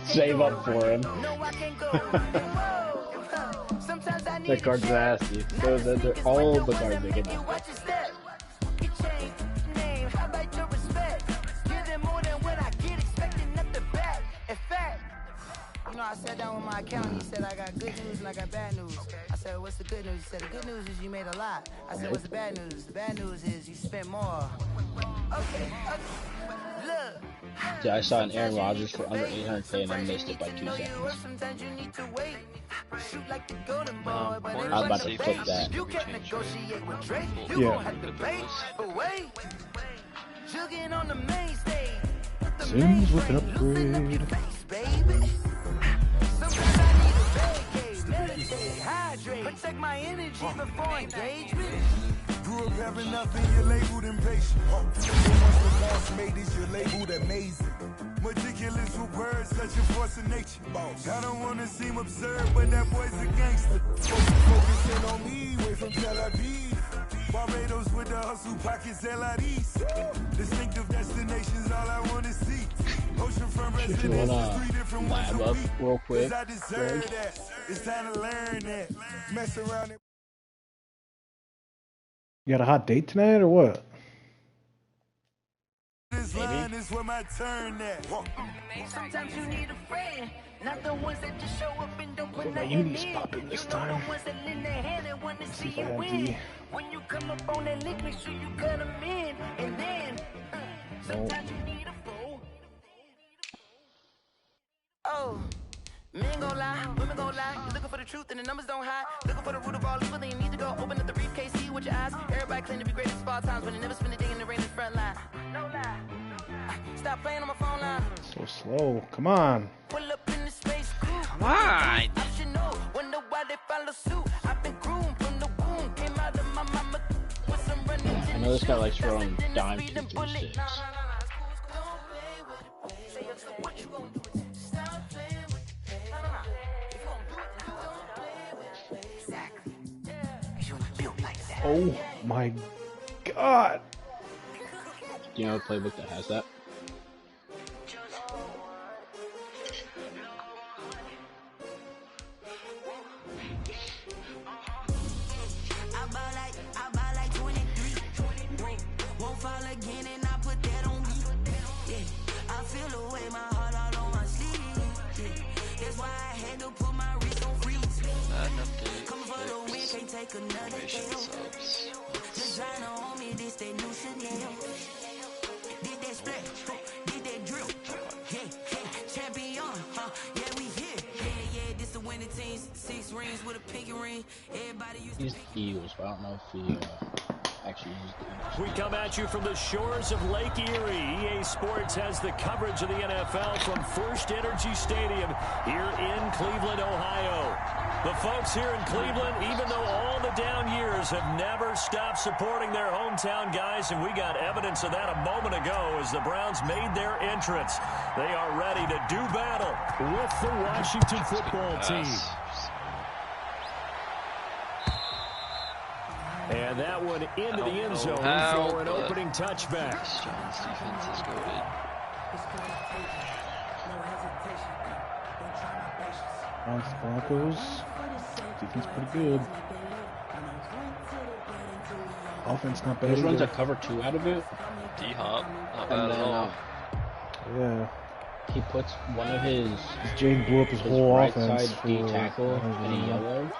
Save up for him. That card's nasty. So they're all the cards they get out. You know, I sat down with my accountant. He said I got good news and I got bad news. I said, what's the good news? He said, the good news is you made a lot. I said, what's the bad news? The bad news is you spent more. Okay. Look. Yeah, I saw an Aaron Rodgers for under 800K and I missed it by 2 seconds. I was about to flip that. Yeah. Sims with an upgrade. Protect my energy before engagement. Grew up having nothing, you're labeled impatient. Once the boss made it, you're labeled amazing. Meticulous with words, such a force of nature. I don't wanna seem absurd, but that boy's a gangster. Focusing on me, way from Tel Aviv. Barbados with the hustle pockets, LIDs. Distinctive destinations, all I wanna see. Oceanfront residences, 3 different ones a week. Real quick. 'Cause I deserve that. It's time to learn that. Mess around. You got a hot date tonight or what? This line is where my turn at. Sometimes you need a friend, not the ones that just show up and don't put my unis popping this time. See if I you have win. the- When you come up on that lick, make sure you cut them in. And then, sometimes you need a fool. Oh. Men gon' lie, women gon' lie. You're looking for the truth and the numbers don't hide. Looking for the root of all evil, then you need to go open up the briefcase, see with your eyes. Everybody claim to be greatest of all times, but they never spend a day in the rain in the front line. No lie. Stop playing on my phone line. So slow. Come on. Pull up in the space crew. Come on. Optional. Wonder why they follow suit. I've been groomed from the womb. Came out of my mama with some running. I know this guy likes throwing dimes to 3-6. What you gonna do? Stop playing with Oh my god. Do you know a playbook that has that? I buy like 23. Won't fall again and I put that on me. Yeah, I feel the way my heart all on my sleeve. Yeah, that's why I had to put my wrist on freeze. Come for the win, can't take another deal. Designer on me, this that new Chanel. Did that split, did that drill. Yeah, champion, yeah, we here. Yeah, this the winning team. 6 rings with a pinky ring. Everybody used to He's the Eagles, but I don't know if he actually used the Eagles. We come at you from the shores of Lake Erie. EA Sports has the coverage of the NFL from First Energy Stadium here in Cleveland, Ohio. The folks here in Cleveland, even though all the down years, have never stopped supporting their hometown guys, and we got evidence of that a moment ago as the Browns made their entrance. They are ready to do battle with the Washington football team. And that one into the end zone for an opening touchback. John's defense is goated. Broncos. Defense pretty good. Offense not bad. He runs a either. cover 2 out of it. D-Hop, not bad And at all. Yeah. He puts one of his Jaden blew up his whole right offense side D for tackle in a yellow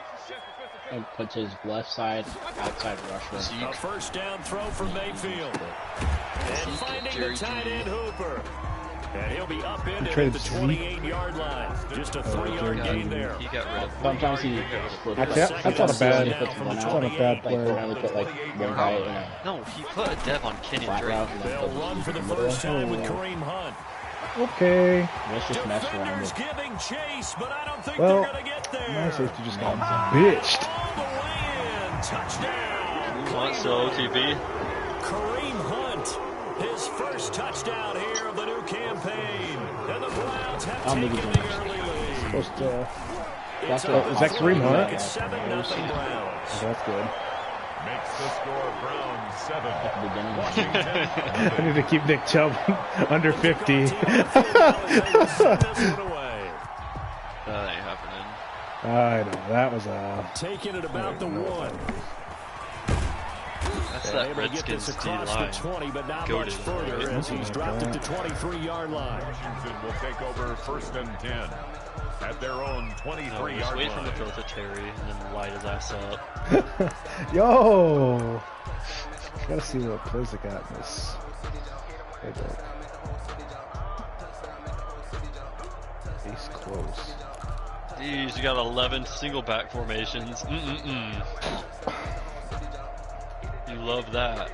and puts his left side outside rusher. A first down throw from Mayfield. And finding the tight end Hooper. And he'll be up in at the 28-yard line. Just a 3-yard gain there. He got rid of Sometimes he That's not a bad. puts one That's out. not a bad Like, play. only put like one guy in a No, he put a dev on Kenyon flat Drake. route and then They'll puts run for the in first middle. time with Kareem Hunt. Okay. Let's just mess around Defenders with giving chase, but I don't think Well, they're going to get there. my safety just got bitched. All the way in. Touchdown. Hunt still OTB. Kareem Hunt, his first touchdown here of the new campaign. And the Browns have I'll taken make it the early lead. Supposed to. It's That's a what- is that Kareem Hunt? It's 7-0 Browns. Oh, that's good. Makes the score Browns 7. at the beginning. I need to keep Nick Chubb under 50. That ain't happening. I know, that was a... Taking it about the 1. That's And that able to get Redskins this D across line. the 20, but not Goated, much further right? as he's dropped it to 23-yard line. Washington will take over 1st and 10 at their own No, 23-yard just wait for him line. to throw to Terry and then light his ass up. Yo! Gotta see what plays they got in this playbook. He's close. Jeez, you got 11 single back formations. You love that.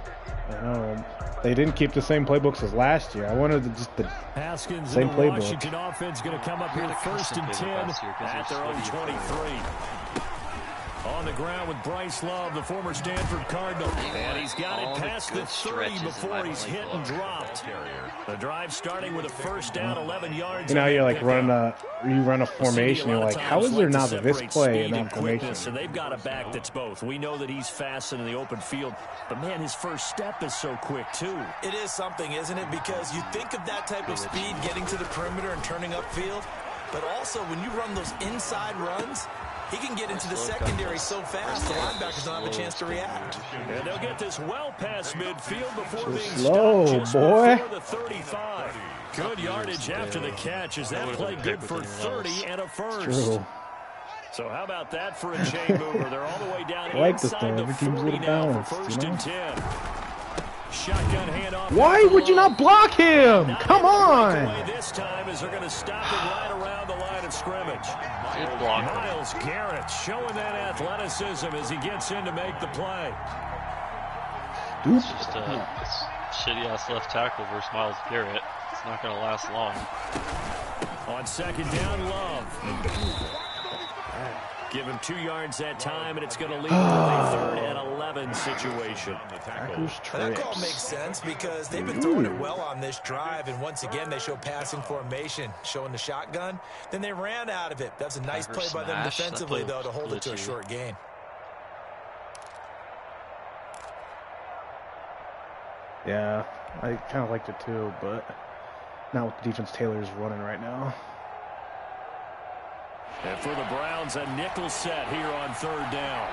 I know. They didn't keep the same playbooks as last year. I wanted to just the Haskins same and the playbook. Washington offense going to come up here first and 10 at their own 23. On the ground with Bryce Love, the former Stanford Cardinal. And he's got it past the 30 before he's hit and dropped. The drive starting with a first down, 11 yards. You know, you're like running you run a formation, you're like, how is there not this play in that formation? So they've got a back that's both. We know that he's fast in the open field, but man, his first step is so quick too. It is something, isn't it? Because you think of that type of speed getting to the perimeter and turning upfield, but also when you run those inside runs, he can get into the secondary so fast the linebackers don't have a chance to react. And they'll get this well past midfield before being slow, stopped just boy. before the 35. Good yardage after the catch. Is that play good for 30 and a first? True. So how about that for a chain mover? They're all the way down I like this though. inside the Every team's a 40 little now for balanced, first you know? and 10. Shotgun handoff. Why would you not block him? Come on! This time as they're going to stop him right around the line of scrimmage. Good block. Myles Garrett showing that athleticism as he gets in to make the play. It's just a shitty-ass left tackle versus Myles Garrett. It's not going to last long. On second down, Love. Give him 2 yards that time, and it's going to lead to a 3rd and 11 situation. That call makes sense because they've been throwing it well on this drive, and once again they show passing formation, showing the shotgun. Then they ran out of it. That's a nice play by them defensively, though, to hold it to a short gain. Yeah, I kind of liked it too, but not with the defense Taylor's running right now. And for the Browns, a nickel set here on 3rd down.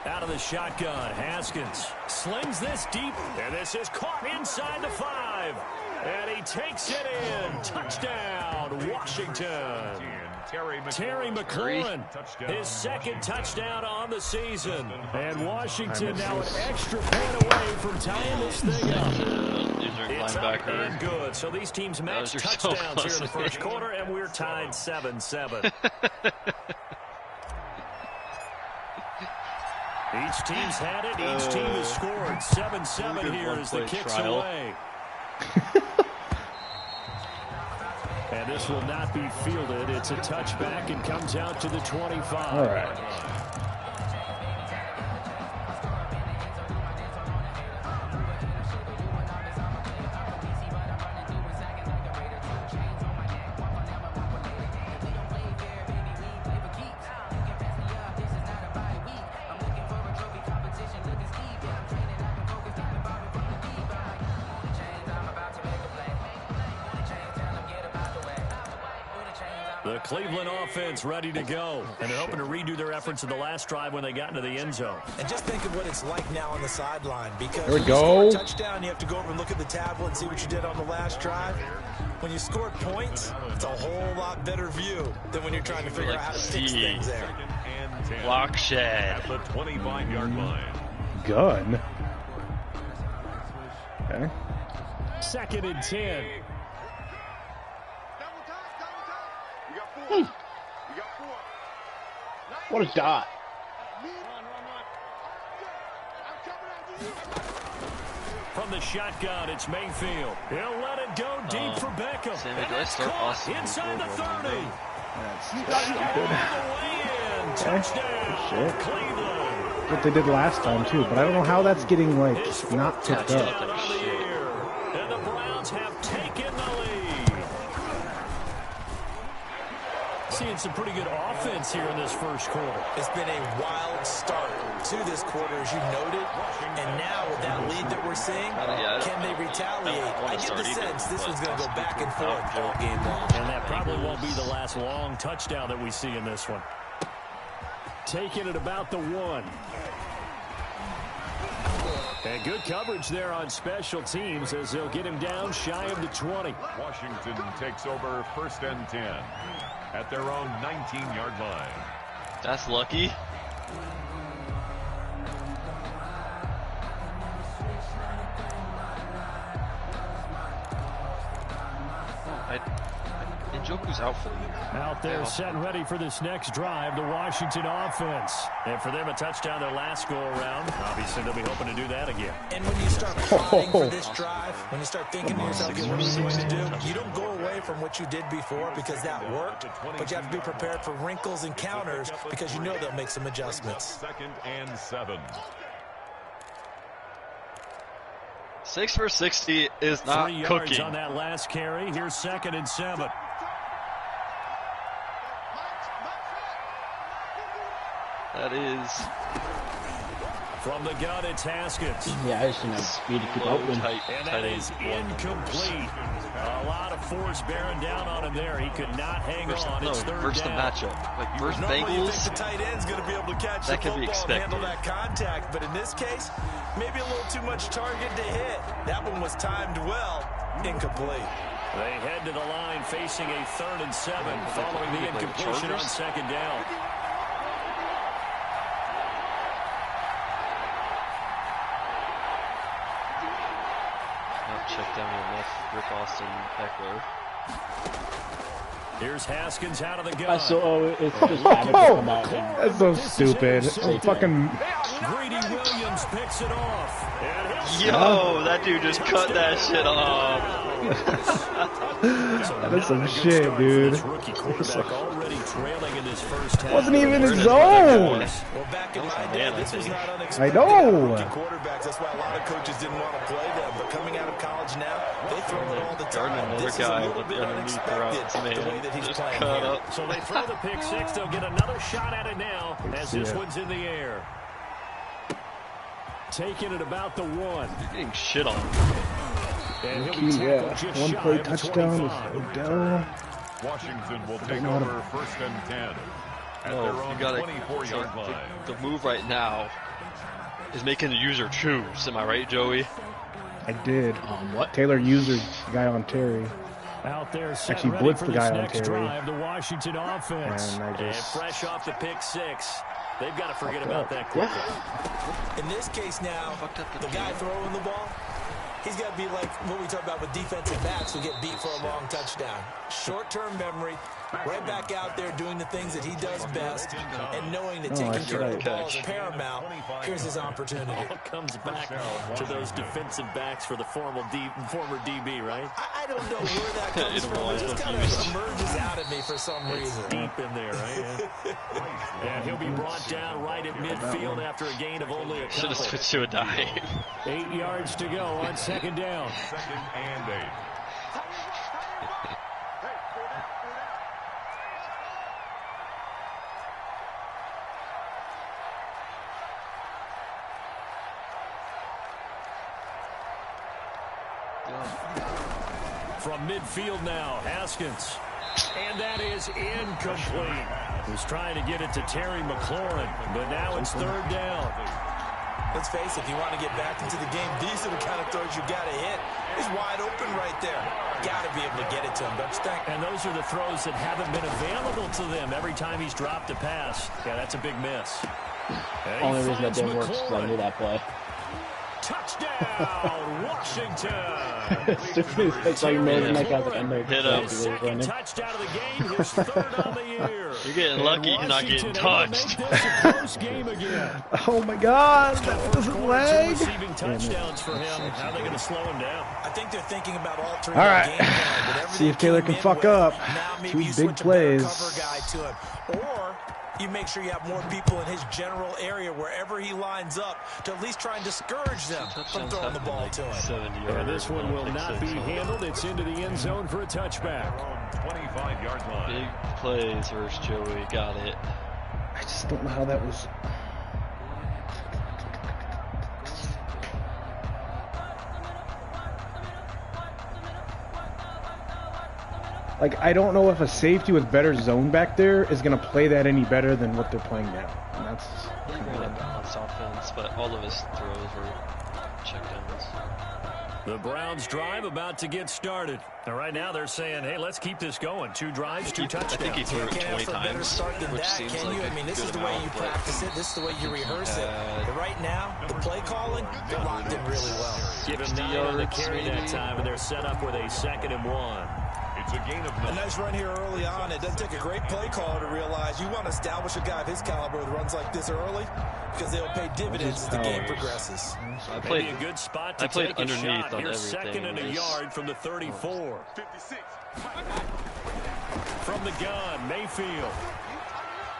Out of the shotgun, Haskins slings this deep, and this is caught inside the 5. And he takes it in. Touchdown, Washington. Terry McLaurin, his 2nd touchdown on the season. And Washington now an extra point away from tying this thing up. It's up and good. So these teams match touchdowns here in the first quarter, and we're tied 7-7. Each team's had it. Each team has scored. 7-7 here as the kick's away. And this will not be fielded. It's a touchback and comes out to the 25. All right. The Cleveland offense ready to go. And they're hoping to redo their efforts in the last drive when they got into the end zone. And just think of what it's like now on the sideline. Because there we when you score go. a touchdown, you have to go over and look at the tablet and see what you did on the last drive. When you scored points, it's a whole lot better view than when you're trying to figure out how to fix things there. Block shed. At the 25-yard line. Gun. Okay. 2nd and 10. What a dot. From the shotgun, it's Mayfield. He'll let it go deep for Beckham. Sammy, And do I it's start caught Austin inside the 30. That's All the way in. Touchdown, Shit. Cleveland. what they did last time too, but I don't know how that's getting like not picked Touchdown up. on the year. And the Browns have taken the lead. seeing some pretty good offense here in this first quarter. It's been a wild start to this quarter, as you noted. And now with that lead that we're seeing, can they retaliate? I get the sense this one's going to go back and forth all game long. And that probably won't be the last long touchdown that we see in this one. Taking it about the 1. And good coverage there on special teams as they'll get him down shy of the 20. Washington takes over 1st and 10 at their own 19-yard line. That's lucky. Njoku's out for the year. Out there set and ready for this next drive, the Washington offense. And for them, a touchdown their last go-around. Obviously, they'll be hoping to do that again. And when you start planning for this drive, when you start thinking to yourself, okay, what are we going to do? You don't go away from what you did before because that worked, but you have to be prepared for wrinkles and counters because you know they'll make some adjustments. 2nd and 7. 6 for 60 is not 3 yards cooking. on that last carry. Here's 2nd and 7. That is from the gun. It's Haskins. Yeah, I just didn't have speed to keep open. And that is incomplete. A lot of force bearing down on him there. He could not hang on. It's 3rd versus the down. matchup. Like versus Normally you Bengals, think the tight end's going to be able to catch the football and handle that contact, but in this case, maybe a little too much target to hit. That one was timed well. Incomplete. They head to the line facing a 3rd and 7 following the incompletion on 2nd down. Check down your left, Rick Austin Eckler. Here's Haskins out of the gun. So it's just come out. That's so stupid. So fucking. Greedy Williams picks it off. Yo, that dude just cut that shit off. That is some shit, dude. Rookie quarterback already trailing in this first half. Wasn't even his zone. Well, back in my day, this was not unexpected. I know. Rookie quarterbacks, that's why a lot of coaches didn't want to play them. But coming out of college now, they throw it all the time. This is a little bit unexpected, the way that he's playing here. So they throw the pick 6. They'll get another shot at it now as this one's in the air. Taking it about the 1. You're getting shit on. And he'll be tackled just One shy play of the touchdown 25. with Odell. Washington will take over 1st and 10 at their own 24-yard line. The move right now is making the user choose. Am I right, Joey? I did. What? Taylor used the guy on Terry. Out there, set Actually ready blitzed for the this guy on next Terry. drive, the Washington offense. And I just... fresh off the pick 6. They've got to forget about that quickly. In this case now, the guy throwing the ball, he's got to be like what we talk about with defensive backs who get beat for a long touchdown. Short-term memory, right back out there doing the things that he does best, and knowing that taking care of the ball is paramount. Here's his opportunity. All comes back to those defensive backs for the former DB, right? I don't know where that comes from. It just kind of emerges out of me for some reason. Deep in there, right? And he'll be brought down right at midfield after a gain of only a Should couple. have switched to a dive. 8 yards to go on 2nd down. 2nd and 8. From midfield now, Haskins. And that is incomplete. He's trying to get it to Terry McLaurin, but now it's 3rd down. Let's face it, if you want to get back into the game, these are the kind of throws you got to hit. He's wide open right there. Got to be able to get it to him, don't you think? And those are the throws that haven't been available to them every time he's dropped a pass. Yeah, that's a big miss. Only reason that didn't work is because I knew that play. Touchdown, Washington! It's like man, like I was like, I know Hit him. Second touchdown of the game. Here's 3rd on the year. You're getting lucky. You're not getting touched. Close game again. Oh my God, that was a leg. Receiving touchdowns for him. How are they going to slow him down? I think they're thinking about altering All the right. game plan. Whatever See they if Taylor came can in fuck with, up. now maybe 2 you big switch a better plays. cover guy to him. Or you make sure you have more people in his general area wherever he lines up to at least try and discourage them from throwing the ball to him. And this one will not be handled. It's into the end zone for a touchback. 25-yard line. Big plays versus Joey. Got it. I just don't know how that was. Like, I don't know if a safety with better zone back there is going to play that any better than what they're playing now. And that's Really balanced offense, but all of his throws were checkdowns. The Browns drive about to get started. And right now they're saying, hey, let's keep this going. 2 drives, 2 touchdowns. I think he threw it 20 times, which seems like I mean, this is the way you practice it. This is the way you rehearse it. But right now, the play calling, they're locked in really well. Give him 9 on the carry that time, and they're set up with a 2nd and 1. It's a gain of 9. A nice run here early on. It doesn't take a great play caller to realize you want to establish a guy of his caliber with runs like this early because they'll pay dividends as the game progresses. I played a good spot to take a shot. Here's 2nd and a yard from the 34. 56. From the gun, Mayfield.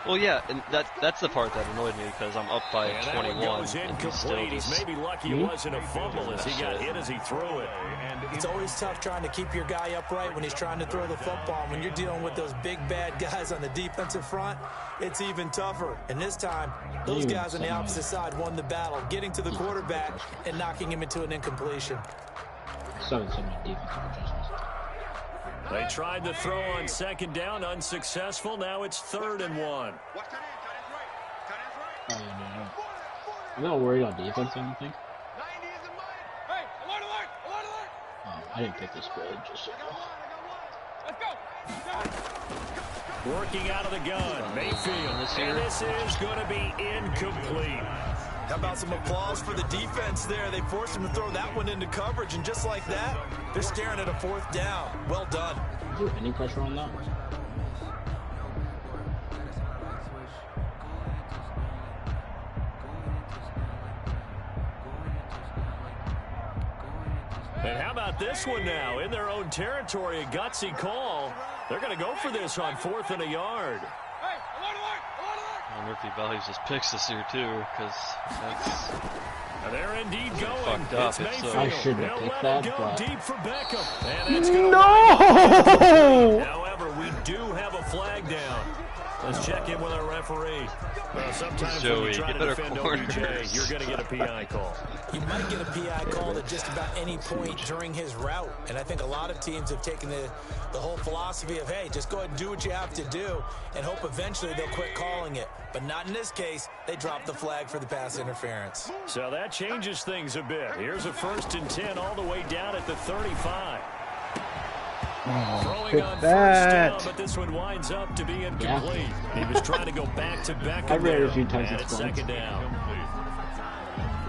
Well, yeah, and that's the part that annoyed me because I'm up by And 21. that one goes incomplete. He's maybe lucky it wasn't a fumble as he got hit as he threw it. It's always tough trying to keep your guy upright when he's trying to throw the football. When you're dealing with those big bad guys on the defensive front, it's even tougher. And this time, those guys on the opposite side won the battle, getting to the quarterback and knocking him into an incompletion. They tried to throw on 2nd down, unsuccessful. Now it's 3rd and 1. I'm not worried on defense or anything. I didn't pick this play, just so you know. Working out of the gun, Mayfield. And this is going to be incomplete. How about some applause for the defense there? They forced him to throw that one into coverage, and just like that, they're staring at a 4th down. Well done. Is there any pressure on that? And how about this one now? In their own territory, a gutsy call. They're going to go for this on 4th and a yard. I wonder if he values his picks this year, too, because that's... They're indeed going. Fucked up, it's Mayfield. I shouldn't have picked that, go but... deep for Beckham. And that's gonna No! However, we do have a flag down. Let's check in with our referee. Sometimes Joey, when you try to get defend better OBJ, you're going to get a PI call. You might get a PI call at just about any point during his route. And I think a lot of teams have taken the whole philosophy of, hey, just go ahead and do what you have to do and hope eventually they'll quit calling it. But not in this case. They dropped the flag for the pass interference. So that changes things a bit. Here's a 1st and 10 all the way down at the 35. Throwing on 1st down, but this one winds up to be incomplete. He was trying to go back to Beckham. I've read there, a few times and it's 2nd down.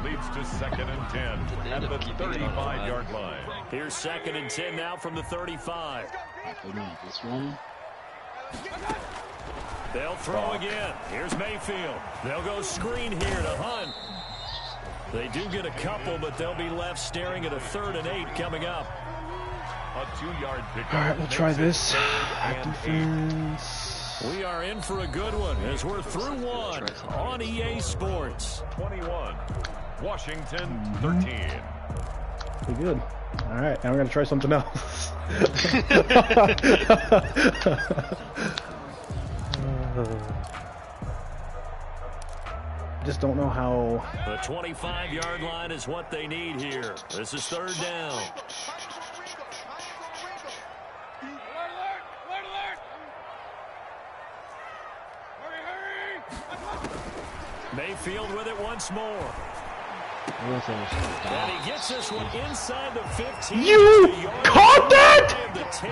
Leads to 2nd and 10 at the 35-yard line. Here's 2nd and 10 now from the 35. This one. They'll throw again. Here's Mayfield. They'll go screen here to Hunt. They do get a couple, but they'll be left staring at a 3rd and 8 coming up. A 2-yard pickup. All right, we'll try this. Defense. We are in for a good one as we're through one on EA Sports. 21. Washington 13. Pretty good. All right, now we're going to try something else. Just don't know how. The 25-yard line is what they need here. This is 3rd down. Mayfield with it once more. And he gets this one inside the 15. You caught that? The 10.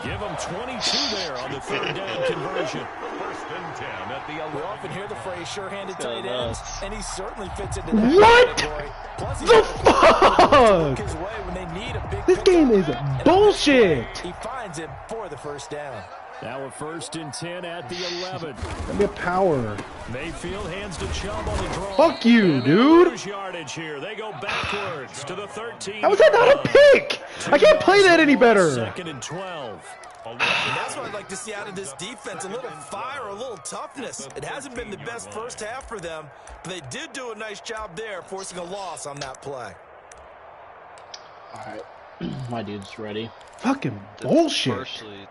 Give him 22 there on the 3rd down conversion. 1st and 10 at the 11. We often hear the phrase sure-handed tight ends, and he certainly fits into that What? category. Plus, The fuck? his way when they need a big This game is pickup. bullshit. He finds it for the 1st down. Now a 1st and 10 at the 11. That'd be a power. Mayfield hands to Chubb on the draw. Fuck you, dude. Yardage here. They go backwards to the 13. How was that not a pick? I can't play that any better. 2nd and 12. And that's what I'd like to see out of this defense, a little fire, a little toughness. It hasn't been the best first half for them, but they did do a nice job there, forcing a loss on that play. All right, my dude's ready. Fucking bullshit. Partially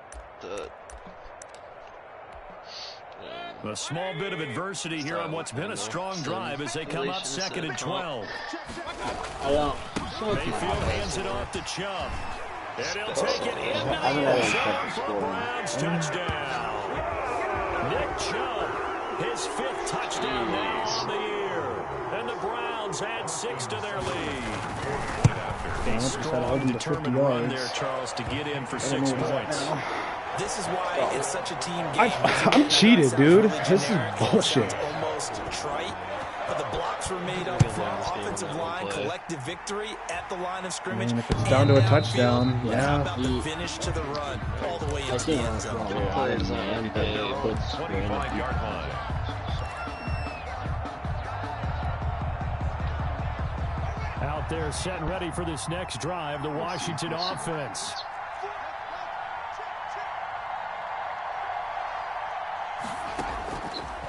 a small bit of adversity here on what's been a strong drive as they come up 2nd and 12. Mayfield hands it off to Chubb. And he'll take it in the end zone for Browns touchdown. Nick Chubb, his 5th touchdown now on the year. And the Browns add 6 to their lead. A strong, determined run there, Charles, to get in for 6 points. This is why it's such a team game. I'm cheated, dude. This is bullshit. Almost trite. But the blocks were made up from offensive line, collective victory at the line of scrimmage. And if it's down to a touchdown, yeah. About the finish to the run, all the way into the end zone. 25-yard line. Out there set and ready for this next drive, the Washington offense.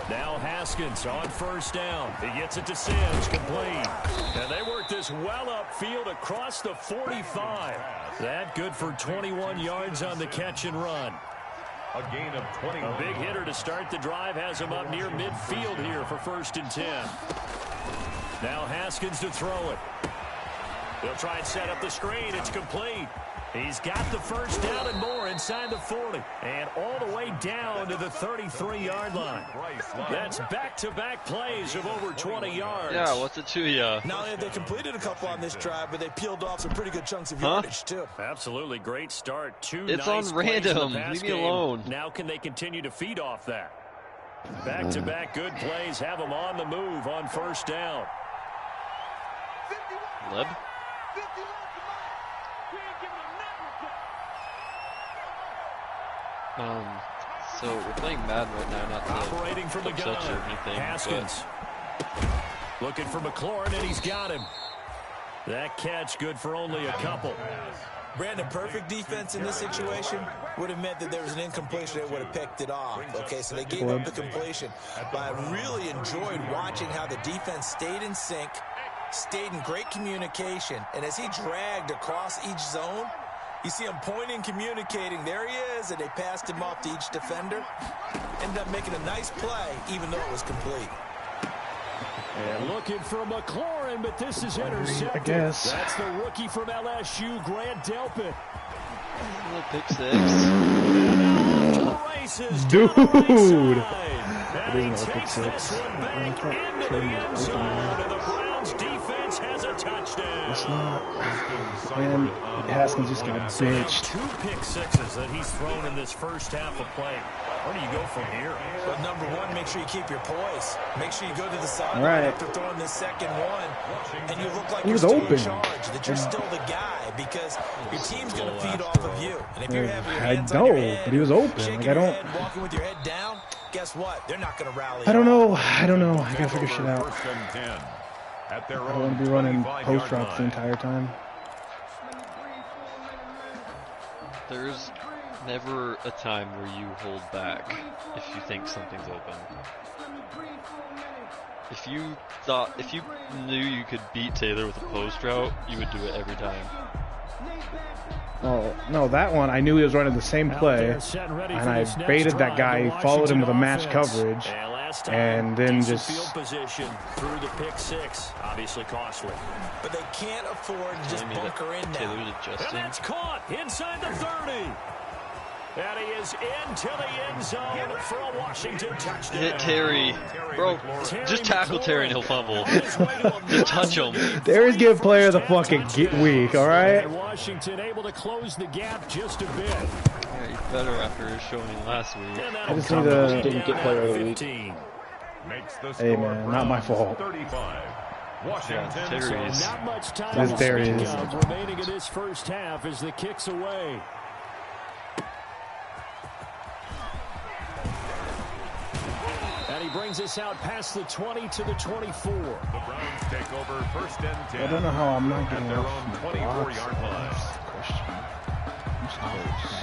Now Haskins on 1st down. He gets it to Sims, complete. And they work this well upfield across the 45. That good for 21 yards on the catch and run. A gain of 21. A big hitter to start the drive has him up near midfield here for 1st and 10. Now Haskins to throw it. They'll try and set up the screen. It's complete. He's got the 1st down and more inside the 40. And all the way down to the 33-yard line. That's back-to-back plays of over 20 yards. Yeah, what's it to you? Not only have they completed a couple on this drive, but they peeled off some pretty good chunks of yardage, too. Absolutely great start. It's nice on random. Leave me alone. Now can they continue to feed off that? Back-to-back good plays have them on the move on 1st down. Leb? So we're playing Madden right now, not to operating from the gun. Or anything, Haskins looking for McLaurin, and he's got him. That catch good for only a couple. Brandon, perfect defense in this situation would have meant that there was an incompletion that would have picked it off. Okay, so they gave up the completion. But I really enjoyed watching how the defense stayed in sync, stayed in great communication, and as he dragged across each zone, you see him pointing, communicating. There he is, and they passed him off to each defender. Ended up making a nice play, even though it was complete. And looking for McLaurin, but this is intercepted. I guess. That's the rookie from LSU, Grant Delpit. Pick 6. Dude. And he takes this one back into the end zone, and the Browns defense has a touchdown. It's not. Man, Haskins just got bitched. 2 pick sixes that he's thrown in this first half of play. Where do you go from here? But number one, make sure you keep your poise. Make sure you go to the sideline right after throwing this second one, and you look like he you're was still open. in charge, that you're still the guy, because your team's going to feed off of you. And if you're having your hands on your head, but he was open. shaking Like, your head, walking with your head down, guess what? They're not going to rally. I don't know. I gotta figure shit out. 1st and 10. At their I don't want to be running 25-yard post routes the line. entire time. There's never a time where you hold back if you think something's open. If you knew you could beat Taylor with a post route, you would do it every time. Oh, no, that one, I knew he was running the same play, and I baited that guy, followed him with a match coverage, and then just... field position through the pick 6, obviously costly. But they can't afford to just bunker in now. And that's caught inside the 30. And he is into the end zone for a Washington touchdown. Hit Terry. Bro, just tackle Terry and he'll fumble. Just touch him. Terry's giving player the fucking week, all right? Washington able to close the gap just a bit. Yeah, he's better after his showing last week. I just need to... Didn't get player of the week. Hey, man, not my fault. 35. Washington. Yeah, Terry is. Not much time Yes, there he is. remaining in this first half as the kick's away. And he brings us out past the 20 to the 24. The Browns take over first and 10. I don't know how I'm not getting their off own my 24-yard line. That's the question. I'm so close.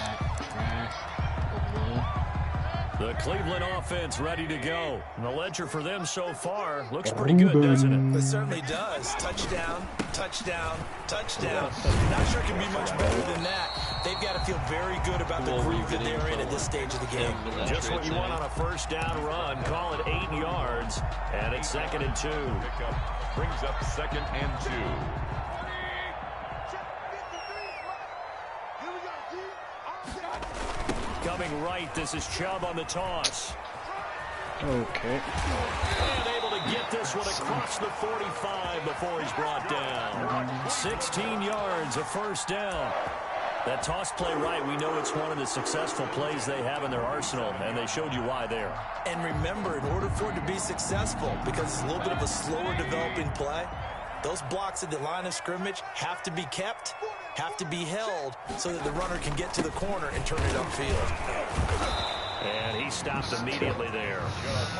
The Cleveland offense ready to go. And the ledger for them so far looks pretty good, doesn't it? It certainly does. Touchdown, touchdown, touchdown. Not sure it can be much better than that. They've got to feel very good about the groove that they're in at this stage of the game. Just what you want on a first down run. Call it 8 yards. And it's 2nd and 2. Pickup brings up 2nd and 2. Coming right, this is Chubb on the toss. Okay. And able to get this one across the 45 before he's brought down. 16 yards, a first down. That toss play right, we know it's one of the successful plays they have in their arsenal, and they showed you why there. And remember, in order for it to be successful, because it's a little bit of a slower developing play, those blocks at the line of scrimmage have to be kept, have to be held, so that the runner can get to the corner and turn it upfield. And he stopped immediately there.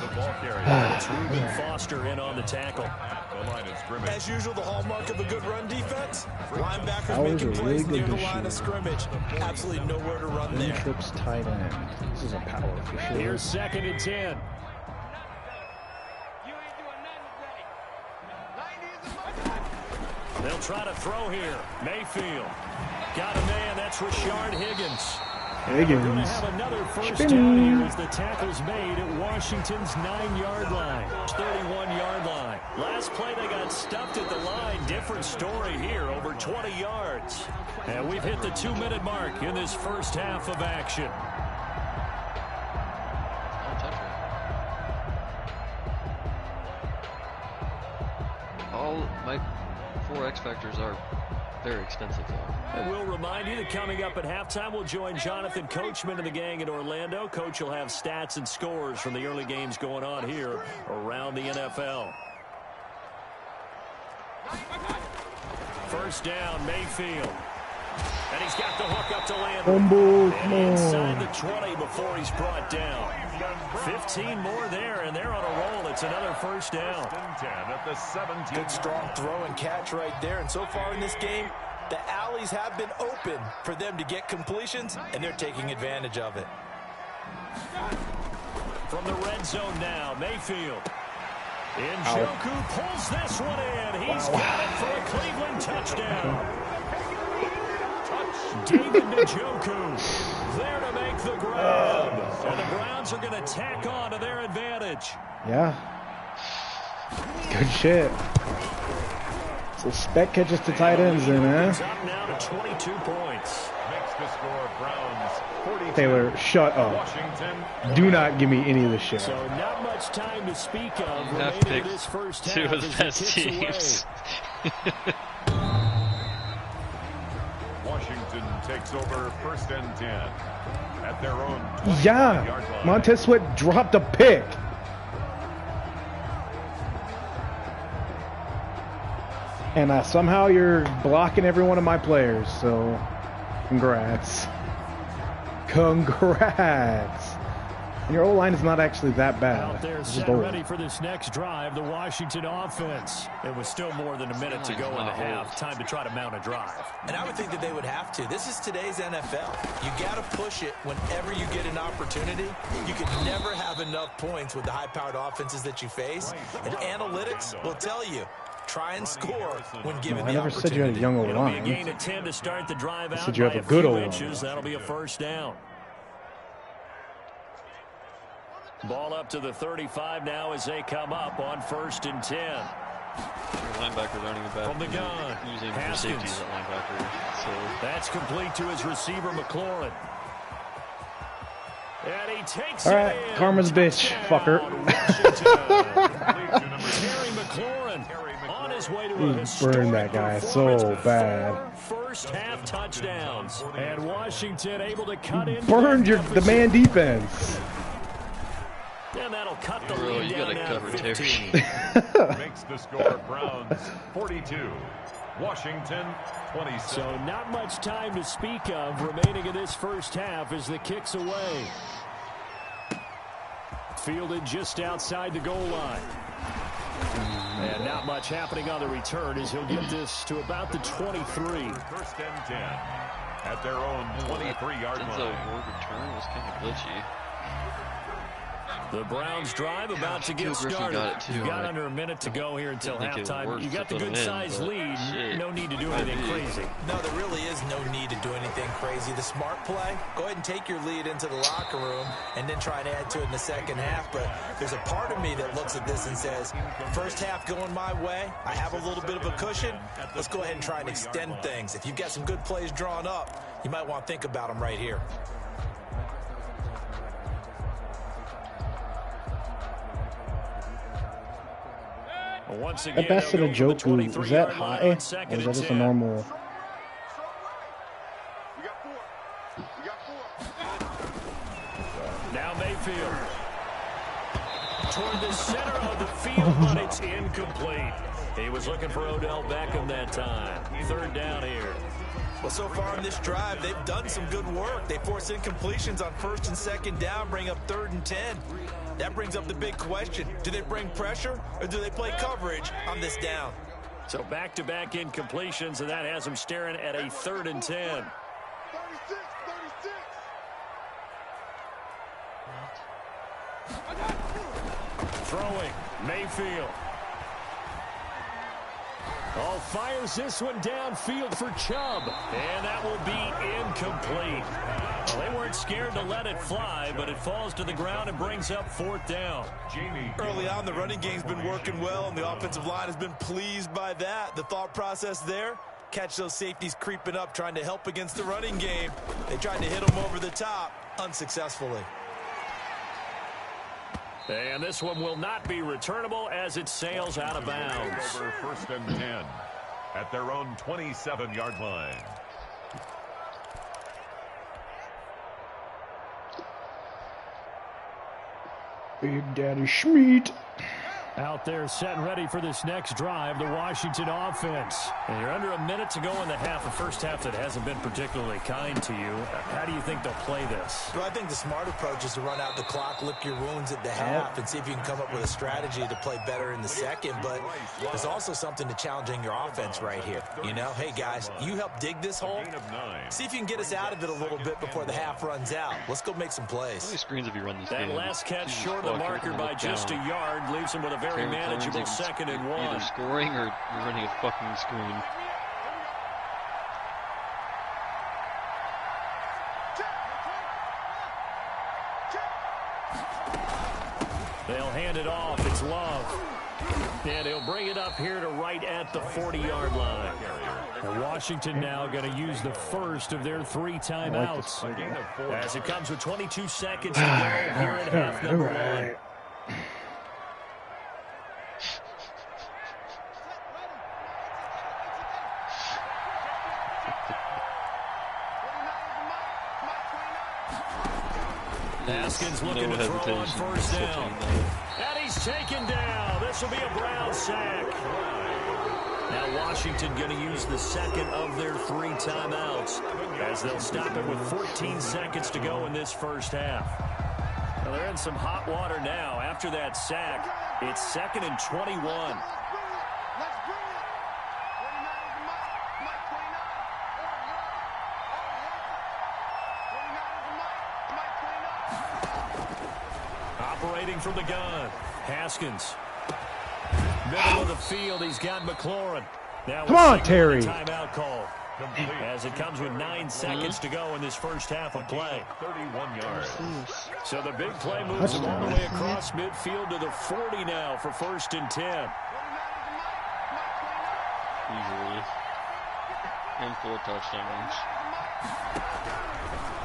The ball carrier. It's Reuben Foster in on the tackle. The line of scrimmage. As usual, the hallmark of a good run defense, linebackers Powers making are plays really near good the this line year. of scrimmage. Absolutely nowhere to run there. Trips tight end. This is a power for sure. Here's 2nd and 10. They'll try to throw here. Mayfield. Got a man. That's Rashard Higgins. We're going to have another first down here as the tackle's made at Washington's 9-yard line. 31-yard line. Last play they got stuffed at the line. Different story here, over 20 yards. And we've hit the 2-minute mark in this first half of action. All my 4 X factors are very expensive, though. And we'll remind you that coming up at halftime, we'll join Jonathan Coachman and the gang in Orlando. Coach will have stats and scores from the early games going on here around the NFL. First down, Mayfield. And he's got the hook up to Landry. And inside the 20 before he's brought down. 15 more there, and they're on a roll. It's another first down. Good strong throw and catch right there. And so far in this game, the alleys have been open for them to get completions, and they're taking advantage of it. From the red zone now, Mayfield. Njoku pulls this one in. He's got it for a Cleveland touchdown. David Njoku there to make the grab. And the Browns are going to tack on to their advantage. Yeah. Good shit. So spec catches to tight ends then, huh? Up now to 22 points. Makes the score Browns 42. Taylor, shut up. Washington. Do not give me any of this shit. So not much time to speak of Enough remaining pick this first half. two of the as best it kicks teams. Washington takes over first and 10 at their own 25-yard Yeah. line. Montez Sweat dropped a pick. And somehow you're blocking every one of my players, so congrats. Congrats. And your O-line is not actually that bad. Out there, It's just set old. ready for this next drive, the Washington offense. It was still more than a minute to go in the half. Time to try to mount a drive. And I would think that they would have to. This is today's NFL. You got to push it whenever you get an opportunity. You can never have enough points with the high-powered offenses that you face. And analytics will tell you, try and score when given the opportunity. I never said you had a young It'll be a O-line. gain of 10 to start the drive out said you by have a a good few O-line. inches. That'll be a first down. Ball up to the 35 now as they come up on first and 10. Linebackers aren't even bad. From the gun, Using the Haskins. safeties at linebacker. So That's complete to his receiver, McLaurin. And he takes All it right, in. karma's a bitch, fucker. Terry McLaurin on his way to a He historic burned that guy so performance. bad. 4 first half touchdowns. And Washington able to cut in. Burned the man defense. And that'll cut the Bro, lead you down gotta now cover to 15. Makes the score Browns 42. Washington 27. So not much time to speak of remaining in this first half as the kick's away. fielded just outside the goal line. And not much happening on the return as he'll get this to about the 23. First and 10 at their own 23-yard line. Denzel return was kind of glitchy. The Browns drive about to get started. You've got under a minute to go here until halftime. You got the good-sized lead. No need to do anything crazy. No, there really is no need to do anything crazy. The smart play, go ahead and take your lead into the locker room and then try and add to it in the second half. But there's a part of me that looks at this and says, first half going my way, I have a little bit of a cushion. Let's go ahead and try and extend things. If you've got some good plays drawn up, you might want to think about them right here. Once again, That pass to the Joku, was that high? Or was that just a normal? Now Mayfield. Toward the center of the field, but it's incomplete. He was looking for Odell Beckham that time. Third down here. Well, so far in this drive, they've done some good work. They force incompletions on first and second down, bring up 3rd and 10. That brings up the big question. Do they bring pressure or do they play coverage on this down? So back-to-back incompletions, and that has them staring at a 3rd and 10. Throwing, Mayfield. Oh, fires this one downfield for Chubb, and that will be incomplete. Well, they weren't scared to let it fly, but it falls to the ground and brings up 4th down. Early on, the running game's been working well, and the offensive line has been pleased by that. The thought process there, catch those safeties creeping up, trying to help against the running game. They tried to hit them over the top, unsuccessfully. And this one will not be returnable as it sails out of bounds. Over 1st and 10 at their own 27-yard line. Big Daddy Schmeat. Out there set and ready for this next drive, the Washington offense. And you're under a minute to go in the half, a first half that hasn't been particularly kind to you. How do you think they'll play this? Well, I think the smart approach is to run out the clock, lick your wounds at the half, and see if you can come up with a strategy to play better in the second. But there's also something to challenging your offense right here. You know, hey, guys, you help dig this hole. See if you can get us out of it a little bit before the half runs out. Let's go make some plays. How many screens have you run this that game? Last catch short of the marker by just a yard leaves him with a very manageable 2nd and 1. Either scoring or you're running a fucking screen. They'll hand it off. It's Love. And he'll bring it up here to right at the 40-yard line. And Washington now going to use the first of their 3 timeouts. As it comes with 22 seconds to go here at half number 1. Haskins looking to throw on 1st down. And he's taken down. This will be a Brown sack. Now Washington going to use the 2nd of their 3 timeouts as they'll stop it with 14 seconds to go in this first half. Well, they're in some hot water now. After that sack, it's 2nd and 21. Operating from the gun, Haskins. Middle of the field, he's got McLaurin. Now come on, Terry. Timeout call. As it comes with 9 seconds to go in this first half of play. 31 yards. So the big play moves him all the way across midfield to the 40 now for 1st and 10. Easily. And 4 touchdowns.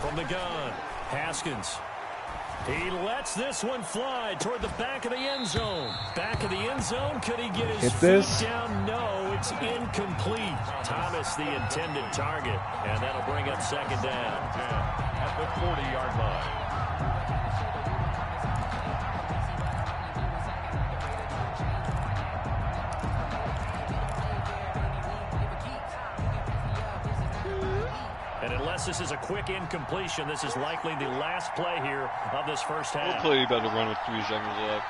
From the gun, Haskins. He lets this one fly toward the back of the end zone. Back of the end zone. Could he get his foot down? No, it's incomplete. Thomas, the intended target. And that'll bring up 2nd down. At the 40-yard line. And in less unless this is a quick incompletion, this is likely the last play here of this first half. Hopefully you better run with 3 seconds left.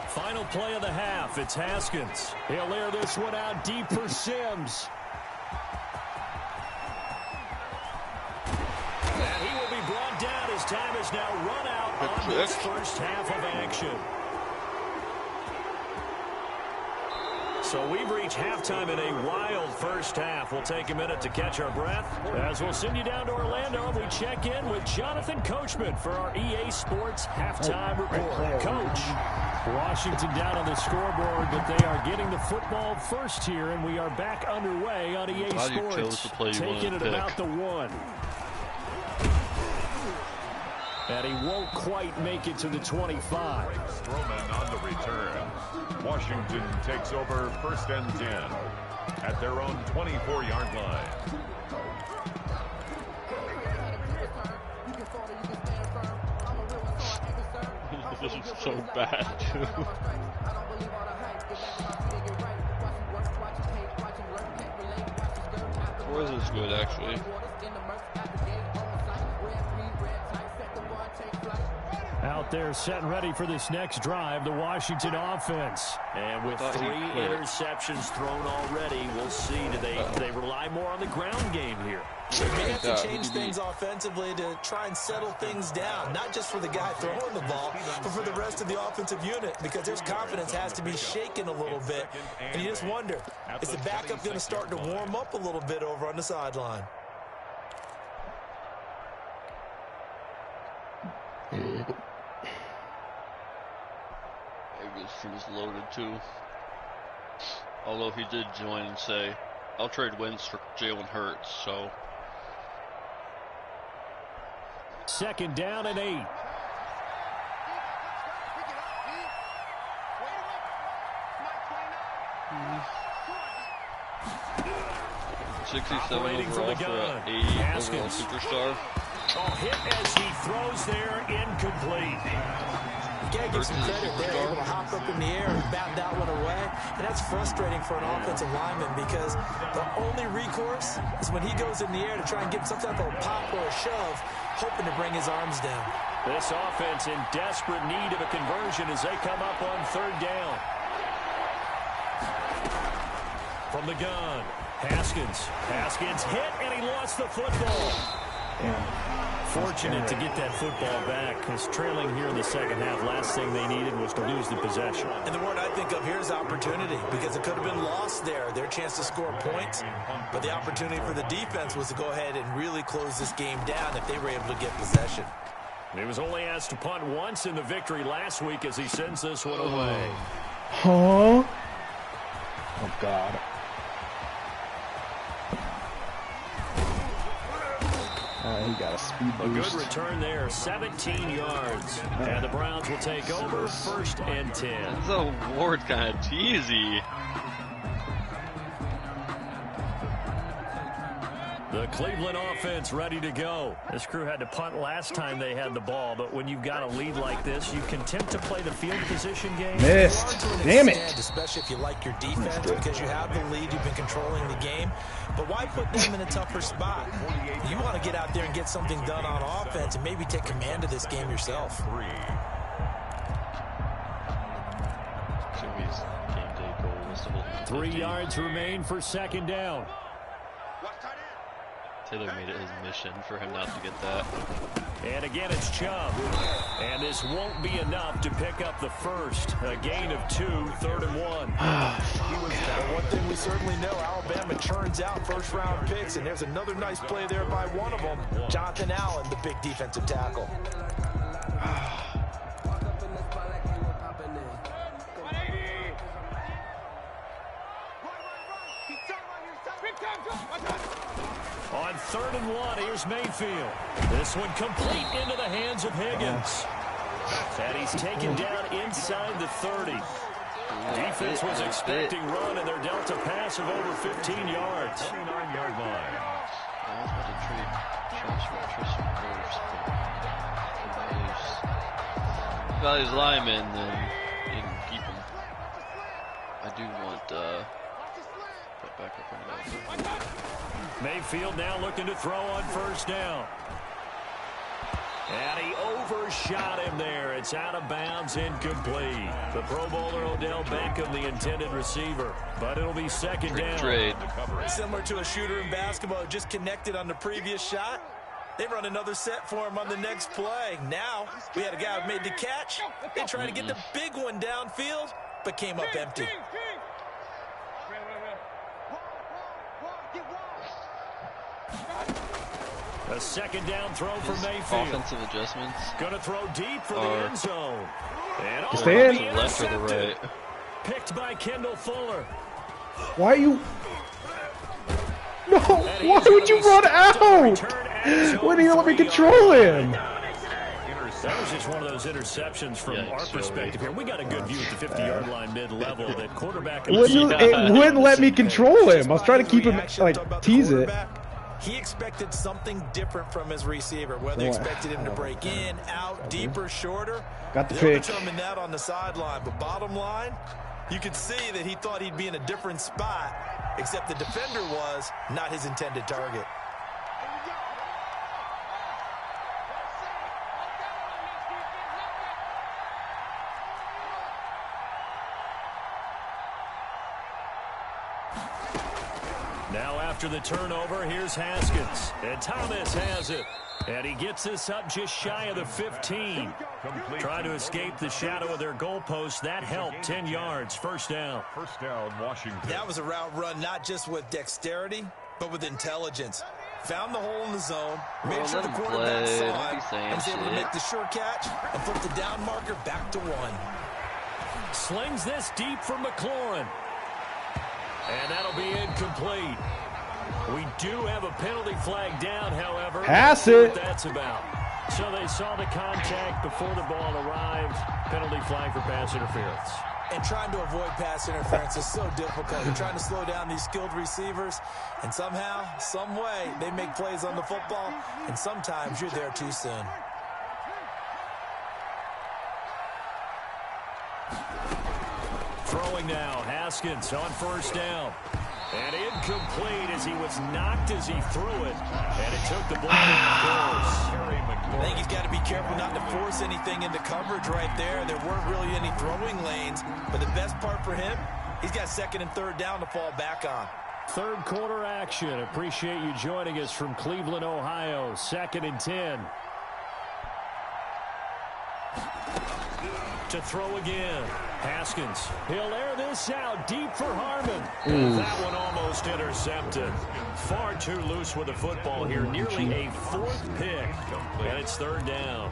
Final play of the half. It's Haskins. He'll air this one out deep for Sims. And he will be brought down as time is now run out on this first half of action. So we've reached halftime in a wild first half. We'll take a minute to catch our breath as we'll send you down to Orlando. We check in with Jonathan Coachman for our EA Sports halftime report. Coach, Washington down on the scoreboard, but they are getting the football first here, and we are back underway on EA Sports. Taking it about the 1. And he won't quite make it to the 25. Fluberman on the return. Washington takes over 1st and 10 at their own 24-yard line. This is so bad, too. Boys is good, actually. Out there set and ready for this next drive, the Washington offense. And with 3 interceptions thrown already, we'll see. Do they rely more on the ground game here? They may have to change things offensively to try and settle things down, not just for the guy throwing the ball, but for the rest of the offensive unit, because their confidence has to be shaken a little bit. And you just wonder, is the backup going to start to warm up a little bit over on the sideline? Is loaded too. Although he did join and say, I'll trade Wentz for Jalen Hurts, so. 2nd down and 8. Operating from the gun. Overall superstar. Hit as he throws there, incomplete. You can't give some credit. They're able to hop up in the air and bat that one away. And that's frustrating for an offensive lineman because the only recourse is when he goes in the air to try and get some type of a pop or a shove, hoping to bring his arms down. This offense in desperate need of a conversion as they come up on 3rd down. From the gun, Haskins hit, and he lost the football. Fortunate to get that football back, because trailing here in the 2nd half, last thing they needed was to lose the possession. And the word I think of here is opportunity, because it could have been lost there, their chance to score points. But the opportunity for the defense was to go ahead and really close this game down if they were able to get possession. He was only asked to punt once in the victory last week as he sends this one away. Huh? Oh, God. He got a speed boost. A good return there, 17 yards. And the Browns will take over 1st and 10. That's a Ward kind of teasy. The Cleveland offense ready to go. This crew had to punt last time they had the ball, but when you've got a lead like this, you can attempt to play the field position game. Missed. Damn it. Especially if you like your defense, because you have the lead, you've been controlling the game. But why put them in a tougher spot? You want to get out there and get something done on offense and maybe take command of this game yourself. 3 yards remain for 2nd down. Taylor made it his mission for him not to get that. And again, it's Chubb. And this won't be enough to pick up the first. A gain of 2, 3rd and 1. One thing we certainly know, Alabama churns out first-round picks, and there's another nice play there by one of them, Jonathan Allen, the big defensive tackle. On 3rd and 1, here's Mayfield. This one complete into the hands of Higgins. And he's taken down inside the 30. Defense was expecting run, and they're dealt a pass of over 15 yards. 39-yard line. Values lineman, then and keep him. I do want back up and go. Mayfield now looking to throw on first down. And he overshot him there. It's out of bounds, incomplete. The Pro Bowler Odell Beckham, the intended receiver. But it'll be second down. Trade. Similar to a shooter in basketball, just connected on the previous shot. They run another set for him on the next play. Now, we had a guy who made the catch. They tried to get the big one downfield, but came up empty. A second down throw for Mayfield. Offensive adjustments. Going to throw deep for the end zone. And stay in. Left or the right? Picked by Kendall Fuller. Why are you... No, why would you run out? When do you let me control him? That was just one of those interceptions from our perspective here. We got a good view at the 50-yard line mid-level. That quarterback... It wouldn't let me control him. I was trying to keep him, like, tease it. He expected something different from his receiver, whether he expected him to break in, out, deeper, shorter. Got the They'll pick. determine that on the sideline. But bottom line, you could see that he thought he'd be in a different spot, except the defender was not his intended target. Now after the turnover, here's Haskins. And Thomas has it. And he gets this up just shy of the 15. Trying to escape the shadow of their goalpost. That helped. 10 yards. First down. First down, Washington. That was a route run not just with dexterity, but with intelligence. Found the hole in the zone, made sure the quarterback saw it, and was able to make the sure catch and flip the down marker back to 1. Slings this deep for McLaurin. And that'll be incomplete. We do have a penalty flag down, however. Pass it. What that's about. So they saw the contact before the ball arrived. Penalty flag for pass interference. And trying to avoid pass interference is so difficult. You're trying to slow down these skilled receivers, and somehow, some way, they make plays on the football, and sometimes you're there too soon. Throwing now, Haskins on first down. And incomplete as he was knocked as he threw it. And it took the ball course. I think he's got to be careful not to force anything into coverage right there. There weren't really any throwing lanes. But the best part for him, he's got second and third down to fall back on. Third quarter action. Appreciate you joining us from Cleveland, Ohio. 2nd and 10. To throw again. Haskins. He'll air this out deep for Harmon. That one almost intercepted. Far too loose with the football here. Nearly a 4th pick. And it's third down.